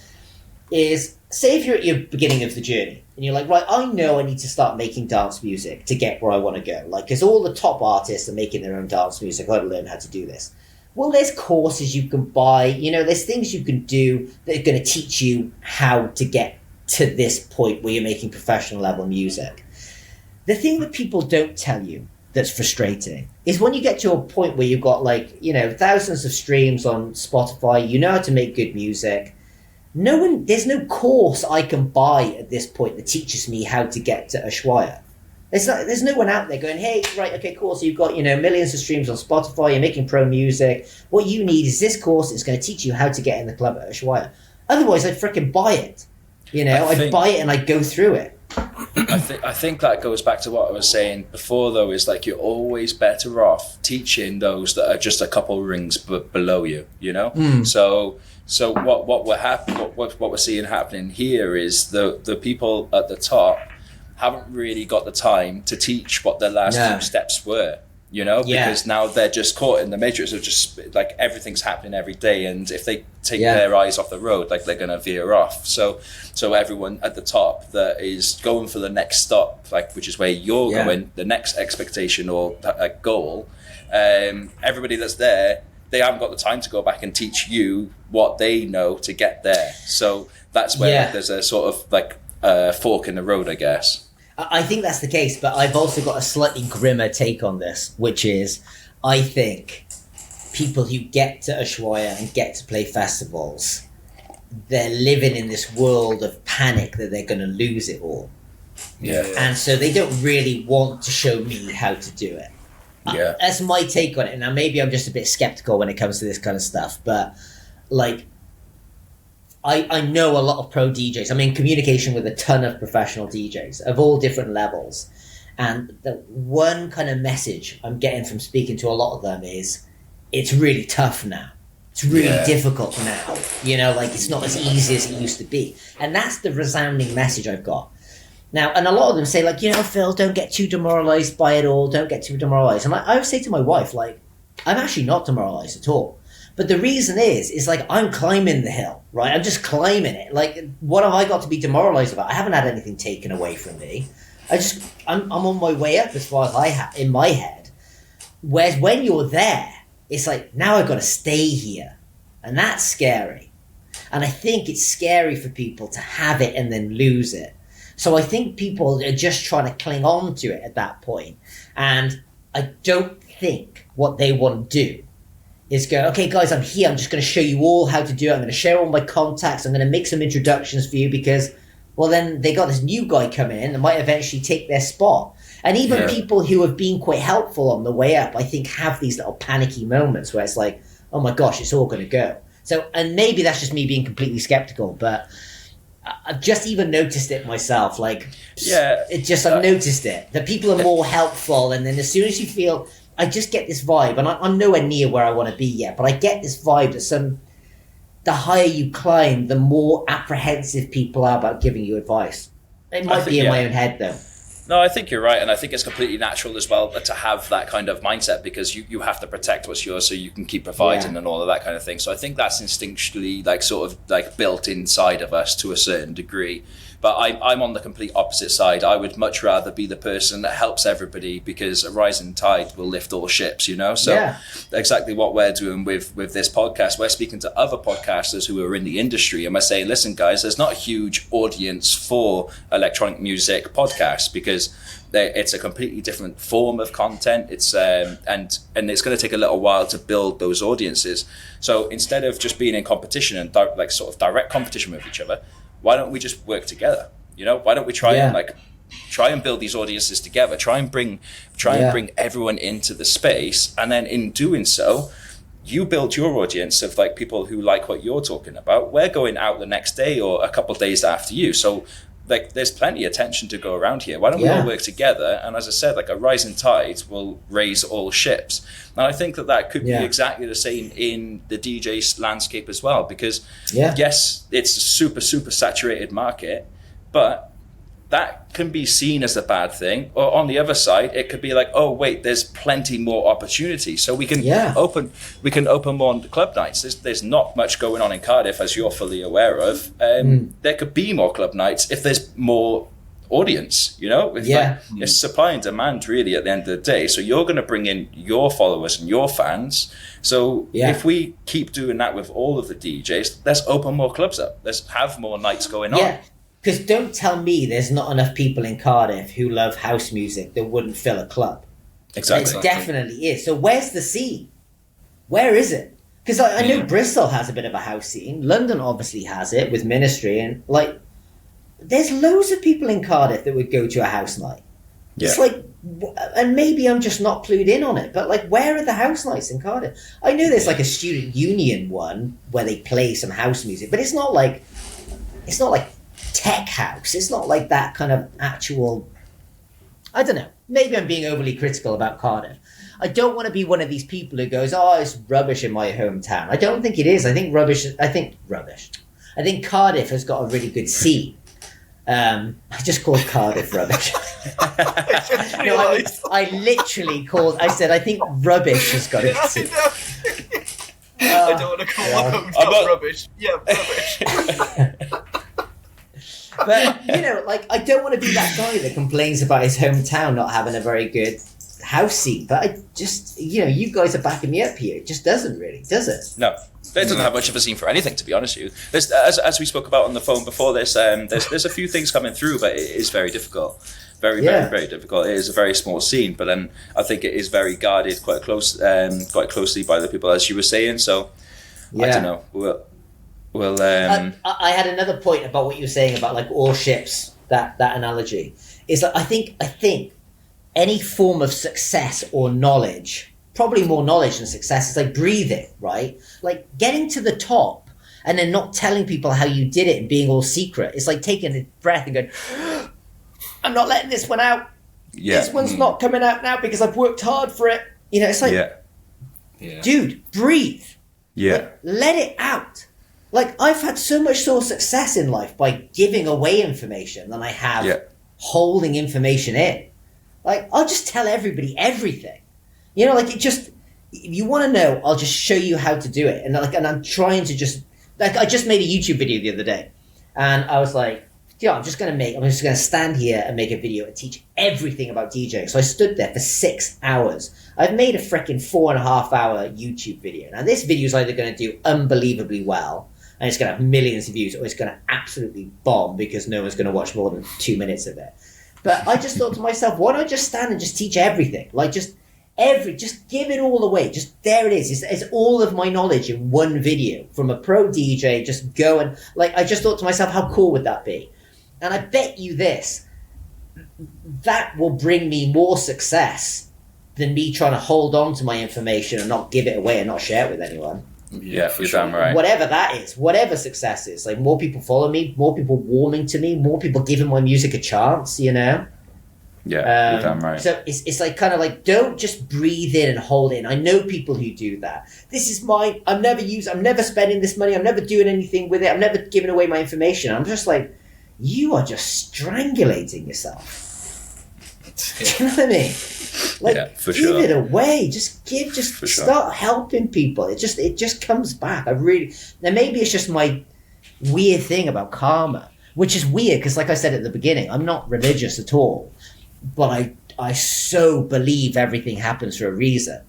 Speaker 2: is, say if you're at your beginning of the journey and you're like, right, I know I need to start making dance music to get where I want to go. Like, because all the top artists are making their own dance music. I've got to learn how to do this. Well, there's courses you can buy. There's things you can do that are going to teach you how to get to this point where you're making professional level music. The thing that people don't tell you that's frustrating is when you get to a point where you've got like, thousands of streams on Spotify, you know how to make good music. There's no course I can buy at this point that teaches me how to get to Ushuaia. There's no one out there going, hey, right, okay, cool. So you've got, millions of streams on Spotify, you're making pro music. What you need is this course that's going to teach you how to get in the club at Ushuaia. Otherwise, I'd freaking buy it. I'd buy it and I'd go through it.
Speaker 3: I think that goes back to what I was saying before, though, is like you're always better off teaching those that are just a couple rings below you, So what we're seeing happening here is the people at the top haven't really got the time to teach what their last few steps were, because now they're just caught in the matrix of just like everything's happening every day, and if they take their eyes off the road, like they're gonna veer off. So everyone at the top that is going for the next stop, like which is where you're going, the next expectation or a goal, everybody that's there they haven't got the time to go back and teach you what they know to get there. So that's where there's a sort of like fork in the road, I guess.
Speaker 2: I think that's the case, but I've also got a slightly grimmer take on this, which is I think people who get to Ushuaia and get to play festivals, they're living in this world of panic that they're going to lose it all.
Speaker 3: Yeah.
Speaker 2: And so they don't really want to show me how to do it.
Speaker 3: Yeah.
Speaker 2: That's my take on it. Now, maybe I'm just a bit skeptical when it comes to this kind of stuff, but like, I know a lot of pro DJs. I'm in communication with a ton of professional DJs of all different levels. And the one kind of message I'm getting from speaking to a lot of them is, it's really tough now. It's really difficult now. You know, like it's not as easy as it used to be. And that's the resounding message I've got. Now, and a lot of them say, like, you know, Phil, don't get too demoralized by it all. Don't get too demoralized. And I would say to my wife, like, I'm actually not demoralized at all. But the reason is like, I'm climbing the hill, right? I'm just climbing it. Like, what have I got to be demoralized about? I haven't had anything taken away from me. I'm on my way up as far as I have in my head. Whereas when you're there, it's like, now I've got to stay here. And that's scary. And I think it's scary for people to have it and then lose it. So I think people are just trying to cling on to it at that point. And I don't think what they want to do is go, okay, guys, I'm here. I'm just going to show you all how to do it. I'm going to share all my contacts. I'm going to make some introductions for you because, well, then they got this new guy come in and might eventually take their spot. And even people who have been quite helpful on the way up, I think, have these little panicky moments where it's like, oh my gosh, it's all going to go. So, and maybe that's just me being completely skeptical, but I've just even noticed it myself. Like, I've noticed it. That people are more helpful, and then as soon as you feel, I just get this vibe, and I'm nowhere near where I want to be yet, but I get this vibe that the higher you climb, the more apprehensive people are about giving you advice. It might be in my own head, though.
Speaker 3: No, I think you're right, and I think it's completely natural as well to have that kind of mindset because you have to protect what's yours so you can keep providing and all of that kind of thing. So I think that's instinctually like sort of like built inside of us to a certain degree. But I'm on the complete opposite side. I would much rather be the person that helps everybody because a rising tide will lift all ships, you know? So exactly what we're doing with this podcast, we're speaking to other podcasters who are in the industry and we're saying, listen, guys, there's not a huge audience for electronic music podcasts because it's a completely different form of content. It's and it's going to take a little while to build those audiences. So instead of just being in competition and like sort of direct competition with each other, why don't we just work together? You know, why don't we try and build these audiences together? Try and bring everyone into the space, and then in doing so, you build your audience of like people who like what you're talking about. We're going out the next day or a couple of days after you, so like there's plenty of tension to go around here. Why don't we all work together? And as I said, like a rising tide will raise all ships. And I think that could be exactly the same in the DJ landscape as well, because yes, it's a super, super saturated market, but that can be seen as a bad thing. Or on the other side, it could be like, oh wait, there's plenty more opportunity. So we can open more club nights. There's not much going on in Cardiff, as you're fully aware of. There could be more club nights if there's more audience, you know? It's supply and demand really at the end of the day. So you're going to bring in your followers and your fans. So if we keep doing that with all of the DJs, let's open more clubs up. Let's have more nights going on.
Speaker 2: Because don't tell me there's not enough people in Cardiff who love house music that wouldn't fill a club.
Speaker 3: Exactly.
Speaker 2: It definitely is. So where's the scene? Where is it? Because I know Bristol has a bit of a house scene. London obviously has it with Ministry. And like, there's loads of people in Cardiff that would go to a house night. Yeah. It's like, and maybe I'm just not clued in on it, but like, where are the house nights in Cardiff? I know there's like a student union one where they play some house music, but it's not like tech house. It's not like that kind of actual, I don't know. Maybe I'm being overly critical about Cardiff. I don't want to be one of these people who goes, oh, it's rubbish in my hometown. I don't think it is. I think Cardiff has got a really good scene. I just called Cardiff rubbish. I literally called, I said, I think rubbish has got a good scene.
Speaker 4: I don't want to call my hometown rubbish. Yeah, rubbish.
Speaker 2: But, you know, like, I don't want to be that guy that complains about his hometown not having a very good house scene, but I just, you guys are backing me up here. It just doesn't really, does it?
Speaker 3: No. It doesn't have much of a scene for anything, to be honest with you. There's, as we spoke about on the phone before this, there's a few things coming through, but it is very difficult. Very, very difficult. It is a very small scene, but then I think it is very guarded quite closely by the people, as you were saying. So I don't know. We'll.
Speaker 2: I had another point about what you were saying about like all ships. That analogy is like I think any form of success or knowledge, probably more knowledge than success, is like breathing, right? Like getting to the top and then not telling people how you did it and being all secret. It's like taking a breath and going, I'm not letting this one out. Yeah. This one's not coming out now because I've worked hard for it. It's like, dude, breathe.
Speaker 3: Yeah.
Speaker 2: Like, let it out. Like, I've had so much more success in life by giving away information than I have holding information in. Like, I'll just tell everybody everything. Like, it just, if you want to know, I'll just show you how to do it. And I'm trying to just, like, I just made a YouTube video the other day. And I was like, I'm just going to stand here and make a video and teach everything about DJing. So I stood there for 6 hours. I've made a freaking 4.5 hour YouTube video. Now this video is either going to do unbelievably well and it's going to have millions of views, or it's going to absolutely bomb because no one's going to watch more than 2 minutes of it. But I just thought to myself, why don't I just stand and just teach everything? Like just give it all away. Just there it is. It's all of my knowledge in one video from a pro DJ. Just go and I just thought to myself, how cool would that be? And I bet you this, that will bring me more success than me trying to hold on to my information and not give it away and not share it with anyone.
Speaker 3: Yeah, for sure. Damn right.
Speaker 2: Whatever that is, whatever success is, like more people follow me, more people warming to me, more people giving my music a chance,
Speaker 3: Yeah, you're damn right.
Speaker 2: So it's like kind of like, don't just breathe in and hold in. I know people who do that. This is mine. I'm never spending this money. I'm never doing anything with it. I'm never giving away my information. I'm just like, you are just strangulating yourself. Do you know what I mean? Like, give it away. Start helping people. It just comes back. Now maybe it's just my weird thing about karma, which is weird because, like I said at the beginning, I'm not religious at all, but I so believe everything happens for a reason,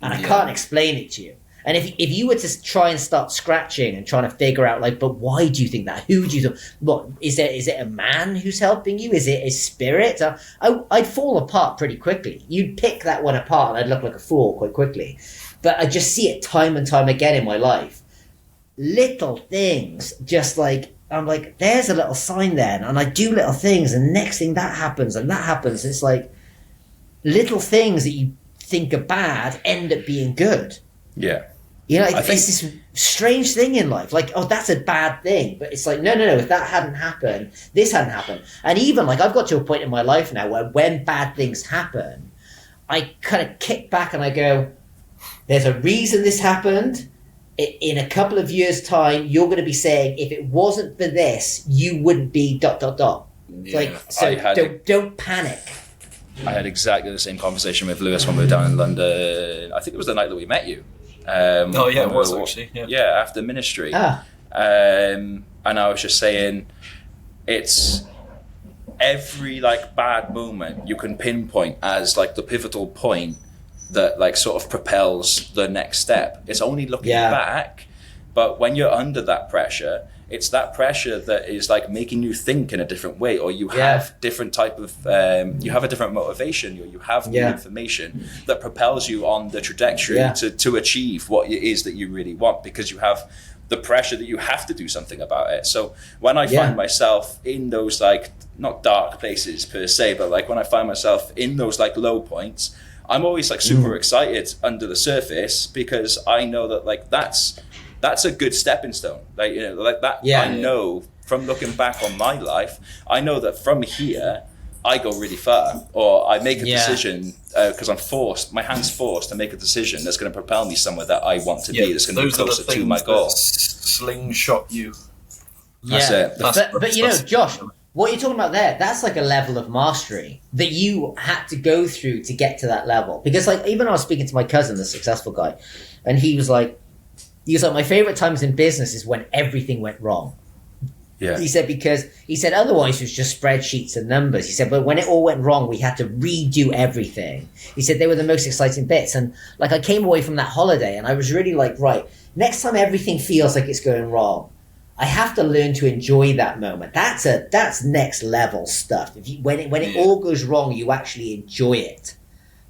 Speaker 2: and I can't explain it to you. And if you were to try and start scratching and trying to figure out, like, but why do you think that? Who do you think? What is it a man who's helping you? Is it a spirit? I'd fall apart pretty quickly. You'd pick that one apart and I'd look like a fool quite quickly. But I just see it time and time again in my life. Little things, just like, I'm like, there's a little sign there. And I do little things and next thing that happens and that happens. It's like little things that you think are bad end up being good.
Speaker 3: Yeah.
Speaker 2: It's this strange thing in life. Like, oh, that's a bad thing. But it's like, no. If that hadn't happened, this hadn't happened. And even, like, I've got to a point in my life now where when bad things happen, I kind of kick back and I go, there's a reason this happened. In a couple of years' time, you're going to be saying, if it wasn't for this, you wouldn't be ...
Speaker 3: Yeah.
Speaker 2: Like, so don't panic.
Speaker 3: I had exactly the same conversation with Lewis when we were down in London. I think it was the night that we met you.
Speaker 4: It was actually.
Speaker 3: Yeah, after ministry. And I was just saying, it's every like bad moment you can pinpoint as like the pivotal point that like sort of propels the next step. It's only looking back, but when you're under that pressure, it's that pressure that is like making you think in a different way, or you have different type of you have a different motivation, or you have new information that propels you on the trajectory to achieve what it is that you really want, because you have the pressure that you have to do something about it. So when I find myself in those like not dark places per se, but like when I find myself in those like low points, I'm always like super excited under the surface, because I know that like that's a good stepping stone. Like, like that. I know from looking back on my life, I know that from here I go really far, or I make a decision because I'm forced. My hand's forced to make a decision that's going to propel me somewhere that I want to be. That's going to be closer to my goal.
Speaker 4: Slingshot you.
Speaker 3: That's it.
Speaker 2: But Josh, what you're talking about there, that's like a level of mastery that you had to go through to get to that level. Because like, even I was speaking to my cousin, the successful guy, and he was like, my favorite times in business is when everything went wrong.
Speaker 3: Yeah.
Speaker 2: He said, because he said otherwise it was just spreadsheets and numbers. He said, but when it all went wrong, we had to redo everything. He said they were the most exciting bits. And like, I came away from that holiday and I was really like, right, next time everything feels like it's going wrong, I have to learn to enjoy that moment. That's next level stuff. When it all goes wrong, you actually enjoy it.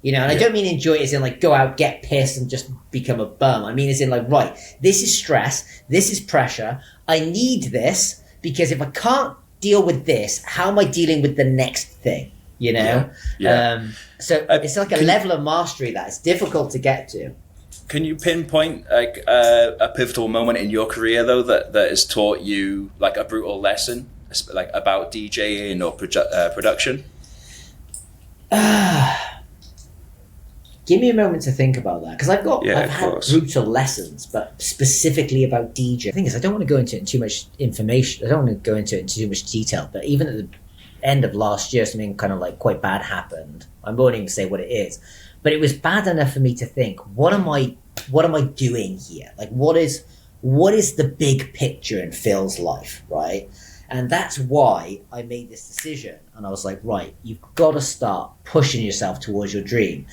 Speaker 2: You know, and I don't mean enjoy it as in like go out, get pissed and just become a bum. I mean as in like, right, this is stress, this is pressure, I need this, because if I can't deal with this, how am I dealing with the next thing? You know? So it's like a level of mastery that it's difficult to get to.
Speaker 3: Can you pinpoint like a pivotal moment in your career though that has taught you like a brutal lesson, like about DJing or production?
Speaker 2: Give me a moment to think about that, because I've had brutal lessons, but specifically about DJ. The thing is, I don't want to go into it in too much information. I don't want to go into it in too much detail. But even at the end of last year, something kind of like quite bad happened. I won't even say what it is, but it was bad enough for me to think, what am I doing here? Like, what is the big picture in Phil's life, right? And that's why I made this decision. And I was like, right, you've got to start pushing yourself towards your dream.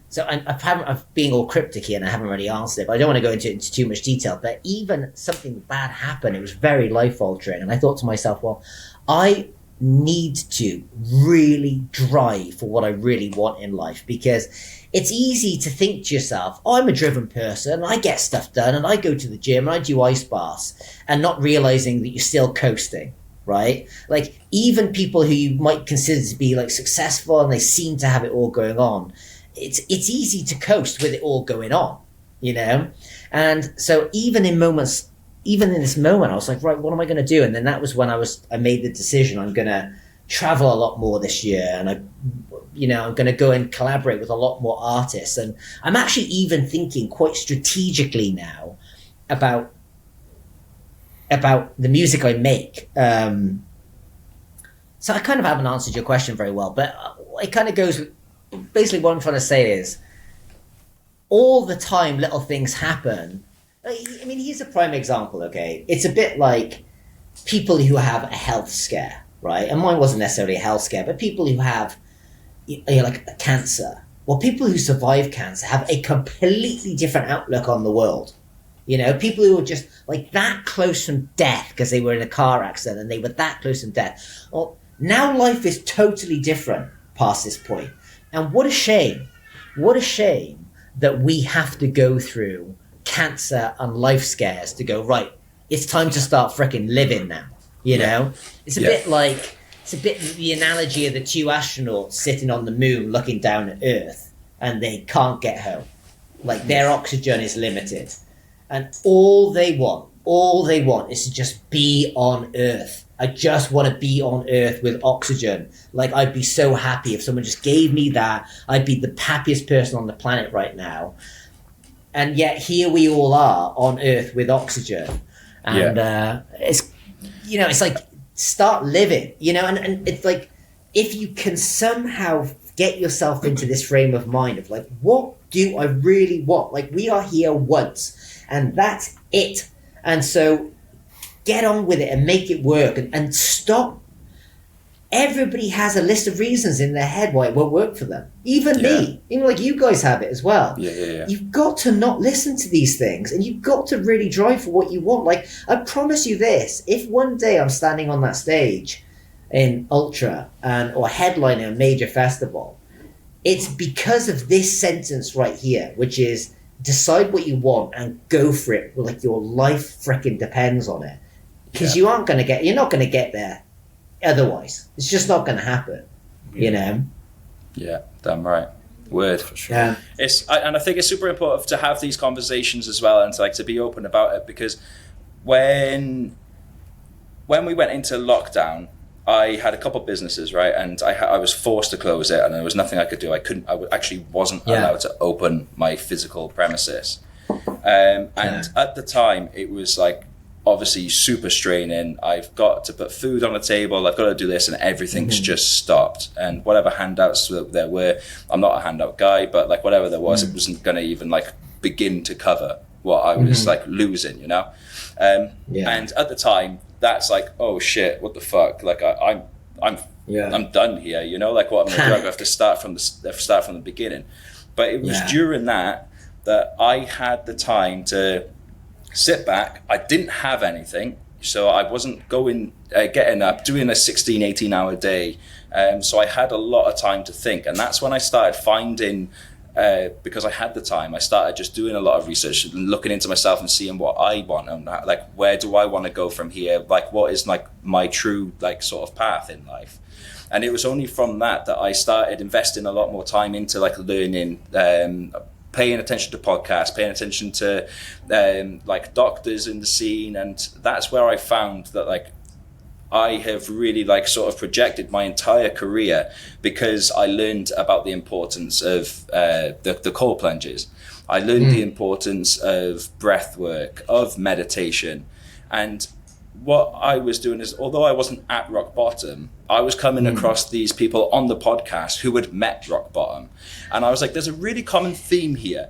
Speaker 2: So I'm being all cryptic here and I haven't really answered it, but I don't want to go into too much detail. But even something bad happened, it was very life-altering. And I thought to myself, well, I need to really drive for what I really want in life, because it's easy to think to yourself, oh, I'm a driven person, I get stuff done, and I go to the gym, and I do ice baths, and not realizing that you're still coasting, right? Like, even people who you might consider to be like successful and they seem to have it all going on, it's easy to coast with it all going on, you know? And so even in this moment, I was like, right, what am I going to do? And then that was when I made the decision, I'm going to travel a lot more this year. And I'm going to go and collaborate with a lot more artists. And I'm actually even thinking quite strategically now about the music I make. So I kind of haven't answered your question very well, but it kind of goes, basically what I'm trying to say is, all the time little things happen. I mean, here's a prime example, okay? It's a bit like people who have a health scare, right? And mine wasn't necessarily a health scare, but people who have, like a cancer. Well, people who survive cancer have a completely different outlook on the world. You know, people who are just like that close from death because they were in a car accident and they were that close from death. Well, now life is totally different past this point. And what a shame. What a shame that we have to go through cancer and life scares to go, right, it's time to start freaking living now. You know? It's a bit like, the analogy of the two astronauts sitting on the moon looking down at Earth and they can't get home. Like, their oxygen is limited. And all they want is to just be on Earth. I just want to be on Earth with oxygen. Like, I'd be so happy if someone just gave me that. I'd be the happiest person on the planet right now. And yet here we all are on Earth with oxygen. And it's, you know, it's like, start living, you know, and it's like, if you can somehow get yourself into this frame of mind of like, what do I really want? Like, we are here once and that's it. And so get on with it and make it work and stop. Everybody has a list of reasons in their head why it won't work for them. Even me, even like you guys have it as well. You've got to not listen to these things and you've got to really drive for what you want. Like, I promise you this, if one day I'm standing on that stage in Ultra or headlining a major festival, it's because of this sentence right here, which is decide what you want and go for it. Like, your life freaking depends on it. Because you're not going to get there otherwise. It's just not going to happen, you know?
Speaker 3: Yeah, damn right. Word, for sure. And I think it's super important to have these conversations as well and to be open about it, because when we went into lockdown, I had a couple of businesses, right? And I was forced to close it and there was nothing I could do. I actually wasn't allowed to open my physical premises. And at the time it was like, obviously super straining. I've got to put food on the table. I've got to do this, and everything's just stopped. And whatever handouts there were, I'm not a handout guy, but like whatever there was, it wasn't going to even like begin to cover what I was like losing, you know? And at the time, that's like, oh shit, what the fuck? Like I'm done here, you know, like what I'm gonna do? I have to start from the beginning. But it was during that I had the time to sit back. I didn't have anything, so I wasn't getting up, doing a 16, 18 hour day. So I had a lot of time to think. And that's when I started finding, because I had the time, I started just doing a lot of research and looking into myself and seeing what I want and like, where do I want to go from here? Like, what is like my true like sort of path in life? And it was only from that I started investing a lot more time into like learning, paying attention to podcasts, paying attention to like doctors in the scene. And that's where I found that like I have really like sort of projected my entire career, because I learned about the importance of the cold plunges. I learned the importance of breath work, of meditation. And what I was doing is, although I wasn't at rock bottom, I was coming across these people on the podcast who had met rock bottom. And I was like, there's a really common theme here.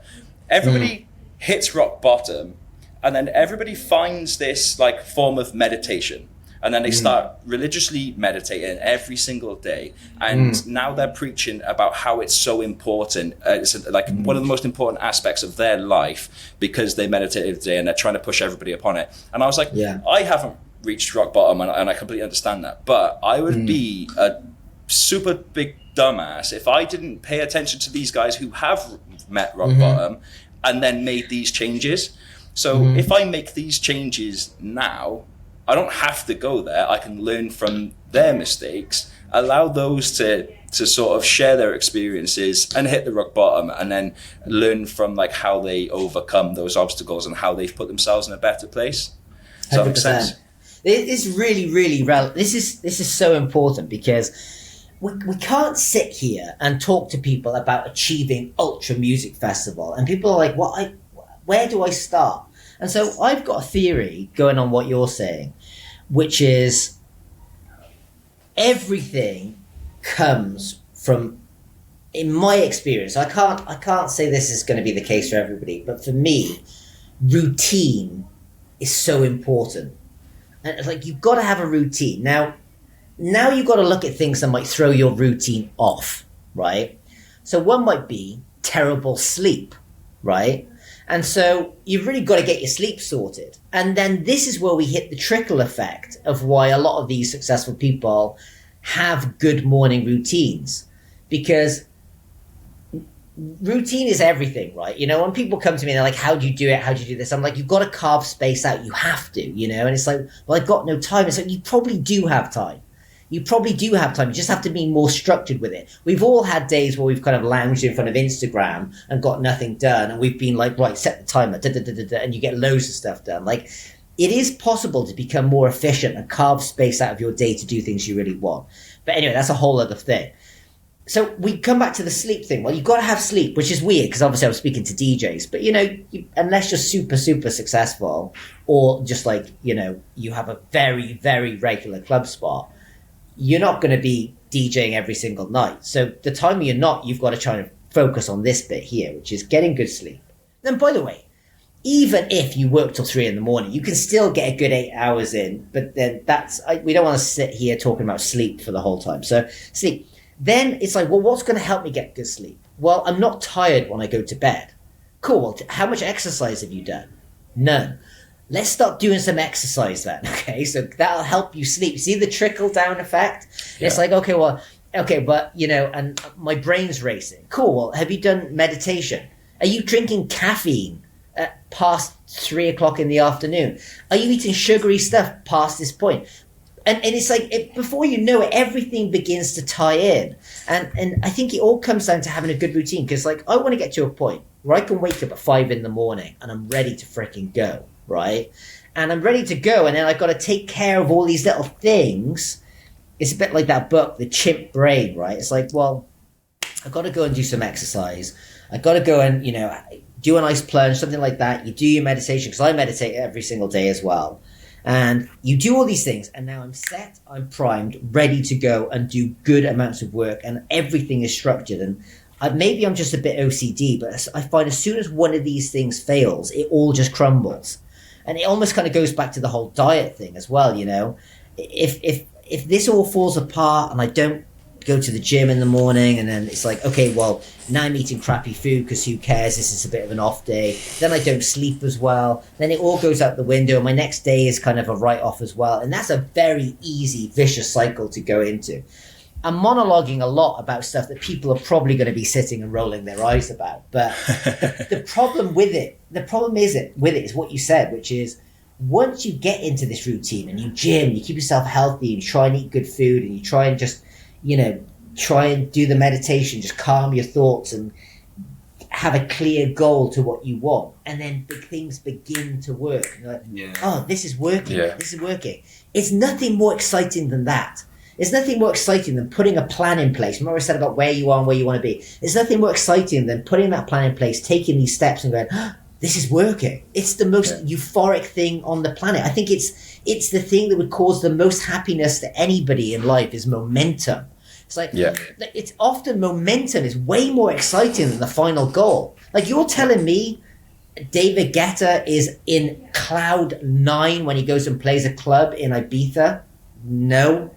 Speaker 3: Everybody hits rock bottom, and then everybody finds this like form of meditation. And then they start religiously meditating every single day. And now they're preaching about how it's so important. It's like one of the most important aspects of their life, because they meditate every day and they're trying to push everybody upon it. And I was like, I haven't reached rock bottom, and I completely understand that. But I would be a super big dumbass if I didn't pay attention to these guys who have met rock bottom and then made these changes. So if I make these changes now, I don't have to go there. I can learn from their mistakes, allow those to sort of share their experiences and hit the rock bottom, and then learn from like how they overcome those obstacles and how they've put themselves in a better place. Does that make sense?
Speaker 2: It is really, really relevant. This is so important, because we can't sit here and talk to people about achieving Ultra Music Festival, and people are like, where do I start? And so I've got a theory going on what you're saying, which is everything comes from, in my experience, I can't say this is going to be the case for everybody, but for me, routine is so important. And it's like, you've got to have a routine. Now you've got to look at things that might throw your routine off, right? So one might be terrible sleep, right? And so you've really got to get your sleep sorted. And then this is where we hit the trickle effect of why a lot of these successful people have good morning routines. Because routine is everything, right? You know, when people come to me and they're like, how do you do it? How do you do this? I'm like, you've got to carve space out. You have to, you know? And it's like, well, I've got no time. It's like, you probably do have time. You probably do have time. You just have to be more structured with it. We've all had days where we've kind of lounged in front of Instagram and got nothing done. And we've been like, right, set the timer, and you get loads of stuff done. Like, it is possible to become more efficient and carve space out of your day to do things you really want. But anyway, that's a whole other thing. So we come back to the sleep thing. Well, you've got to have sleep, which is weird, because obviously I was speaking to DJs. But, you know, unless you're super, super successful, or just like, you know, you have a very, very regular club spot, you're not going to be DJing every single night. So the time you're not, you've got to try and focus on this bit here, which is getting good sleep. Then, by the way, even if you work till 3 a.m, you can still get a good 8 hours in. But then we don't want to sit here talking about sleep for the whole time. So sleep. Then it's like, well, what's going to help me get good sleep? Well, I'm not tired when I go to bed. Cool. Well, how much exercise have you done? None. Let's start doing some exercise then, okay? So that'll help you sleep. See the trickle-down effect? Yeah. It's like, okay, but, you know, and my brain's racing. Cool, well, have you done meditation? Are you drinking caffeine at past 3 o'clock in the afternoon? Are you eating sugary stuff past this point? And it's like, before you know it, everything begins to tie in. And I think it all comes down to having a good routine, because, like, I want to get to a point where I can wake up at 5 a.m. and I'm ready to freaking go. Right? And I'm ready to go, and then I've got to take care of all these little things. It's a bit like that book, The Chimp Brain, right? It's like, well, I've got to go and do some exercise. I've got to go and, you know, do an ice plunge, something like that. You do your meditation, because I meditate every single day as well. And you do all these things, and now I'm set, I'm primed, ready to go and do good amounts of work, and everything is structured. And maybe I'm just a bit OCD, but I find as soon as one of these things fails, it all just crumbles. And it almost kind of goes back to the whole diet thing as well, you know. If this all falls apart and I don't go to the gym in the morning, and then it's like, okay, well, now I'm eating crappy food because who cares, this is a bit of an off day, then I don't sleep as well, then it all goes out the window and my next day is kind of a write-off as well, and that's a very easy vicious cycle to go into. I'm monologuing a lot about stuff that people are probably going to be sitting and rolling their eyes about, but the problem with it is what you said, which is once you get into this routine and you gym, you keep yourself healthy, and you try and eat good food, and you try and just, you know, try and do the meditation, just calm your thoughts and have a clear goal to what you want. And then big things begin to work. And you're like, oh, this is working. Yeah. This is working. It's nothing more exciting than that. It's nothing more exciting than putting a plan in place. Remember I said about where you are and where you want to be. It's nothing more exciting than putting that plan in place, taking these steps and going, oh, this is working. It's the most euphoric thing on the planet. I think it's the thing that would cause the most happiness to anybody in life is momentum. It's like, it's often momentum is way more exciting than the final goal. Like you're telling me David Guetta is in cloud 9 when he goes and plays a club in Ibiza? No.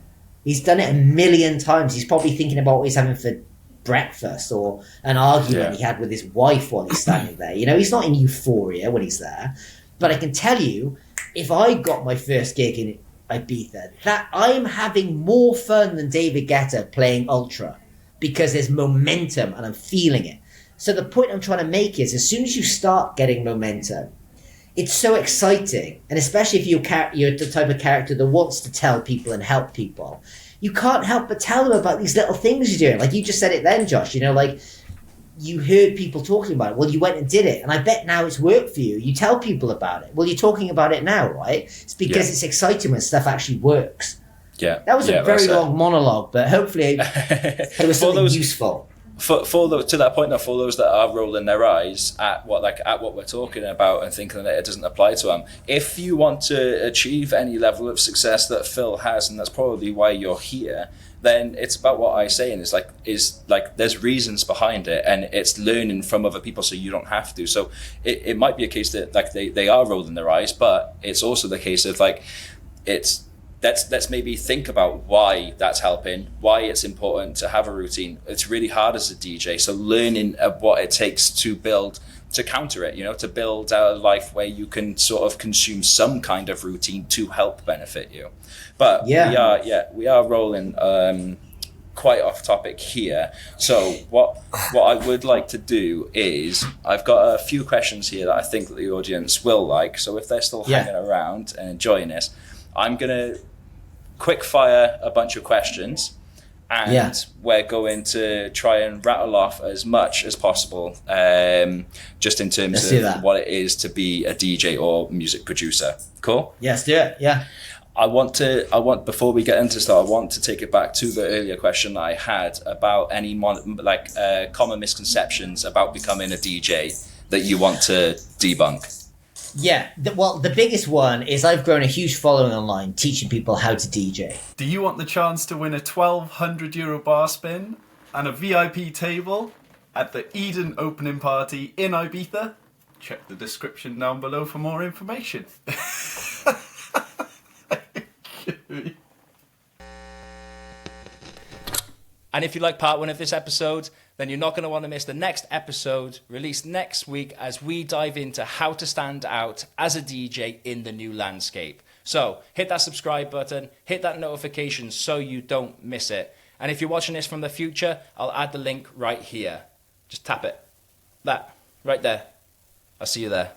Speaker 2: He's done it a million times. He's probably thinking about what he's having for breakfast or an argument he had with his wife while he's standing there. You know, he's not in euphoria when he's there. But I can tell you, if I got my first gig in Ibiza, that I'm having more fun than David Guetta playing Ultra because there's momentum and I'm feeling it. So the point I'm trying to make is as soon as you start getting momentum, it's so exciting. And especially if you're the type of character that wants to tell people and help people, you can't help but tell them about these little things you're doing. Like you just said it then, Josh, you know, like you heard people talking about it. Well, you went and did it. And I bet now it's worked for you. You tell people about it. Well, you're talking about it now, right? It's because it's exciting when stuff actually works.
Speaker 3: Yeah.
Speaker 2: That was a very long monologue, but hopefully it was something useful.
Speaker 3: To that point, though, for those that are rolling their eyes at what we're talking about and thinking that it doesn't apply to them, if you want to achieve any level of success that Phil has, and that's probably why you're here, then it's about what I say, and it's like there's reasons behind it, and it's learning from other people so you don't have to. So it might be a case that like they are rolling their eyes, but it's also the case of like let's maybe think about why that's helping, why it's important to have a routine. It's really hard as a DJ, so learning what it takes to counter it, you know, to build a life where you can sort of consume some kind of routine to help benefit you. But we are rolling quite off topic here. So what I would like to do is I've got a few questions here that I think that the audience will like. So if they're still hanging around and enjoying this, I'm going to quick fire a bunch of questions, and we're going to try and rattle off as much as possible, just in terms of what it is to be a DJ or music producer. Cool?
Speaker 2: Yes, do it. Yeah.
Speaker 3: I want before we get into stuff, I want to take it back to the earlier question I had about any common misconceptions about becoming a DJ that you want to debunk.
Speaker 2: Yeah, the biggest one is I've grown a huge following online teaching people how to DJ.
Speaker 4: Do you want the chance to win a €1,200 bar spin and a VIP table at the Eden opening party in Ibiza? Check the description down below for more information.
Speaker 1: And if you like part 1 of this episode, then you're not going to want to miss the next episode released next week as we dive into how to stand out as a DJ in the new landscape. So hit that subscribe button, hit that notification so you don't miss it. And if you're watching this from the future, I'll add the link right here. Just tap it. That, right there. I'll see you there.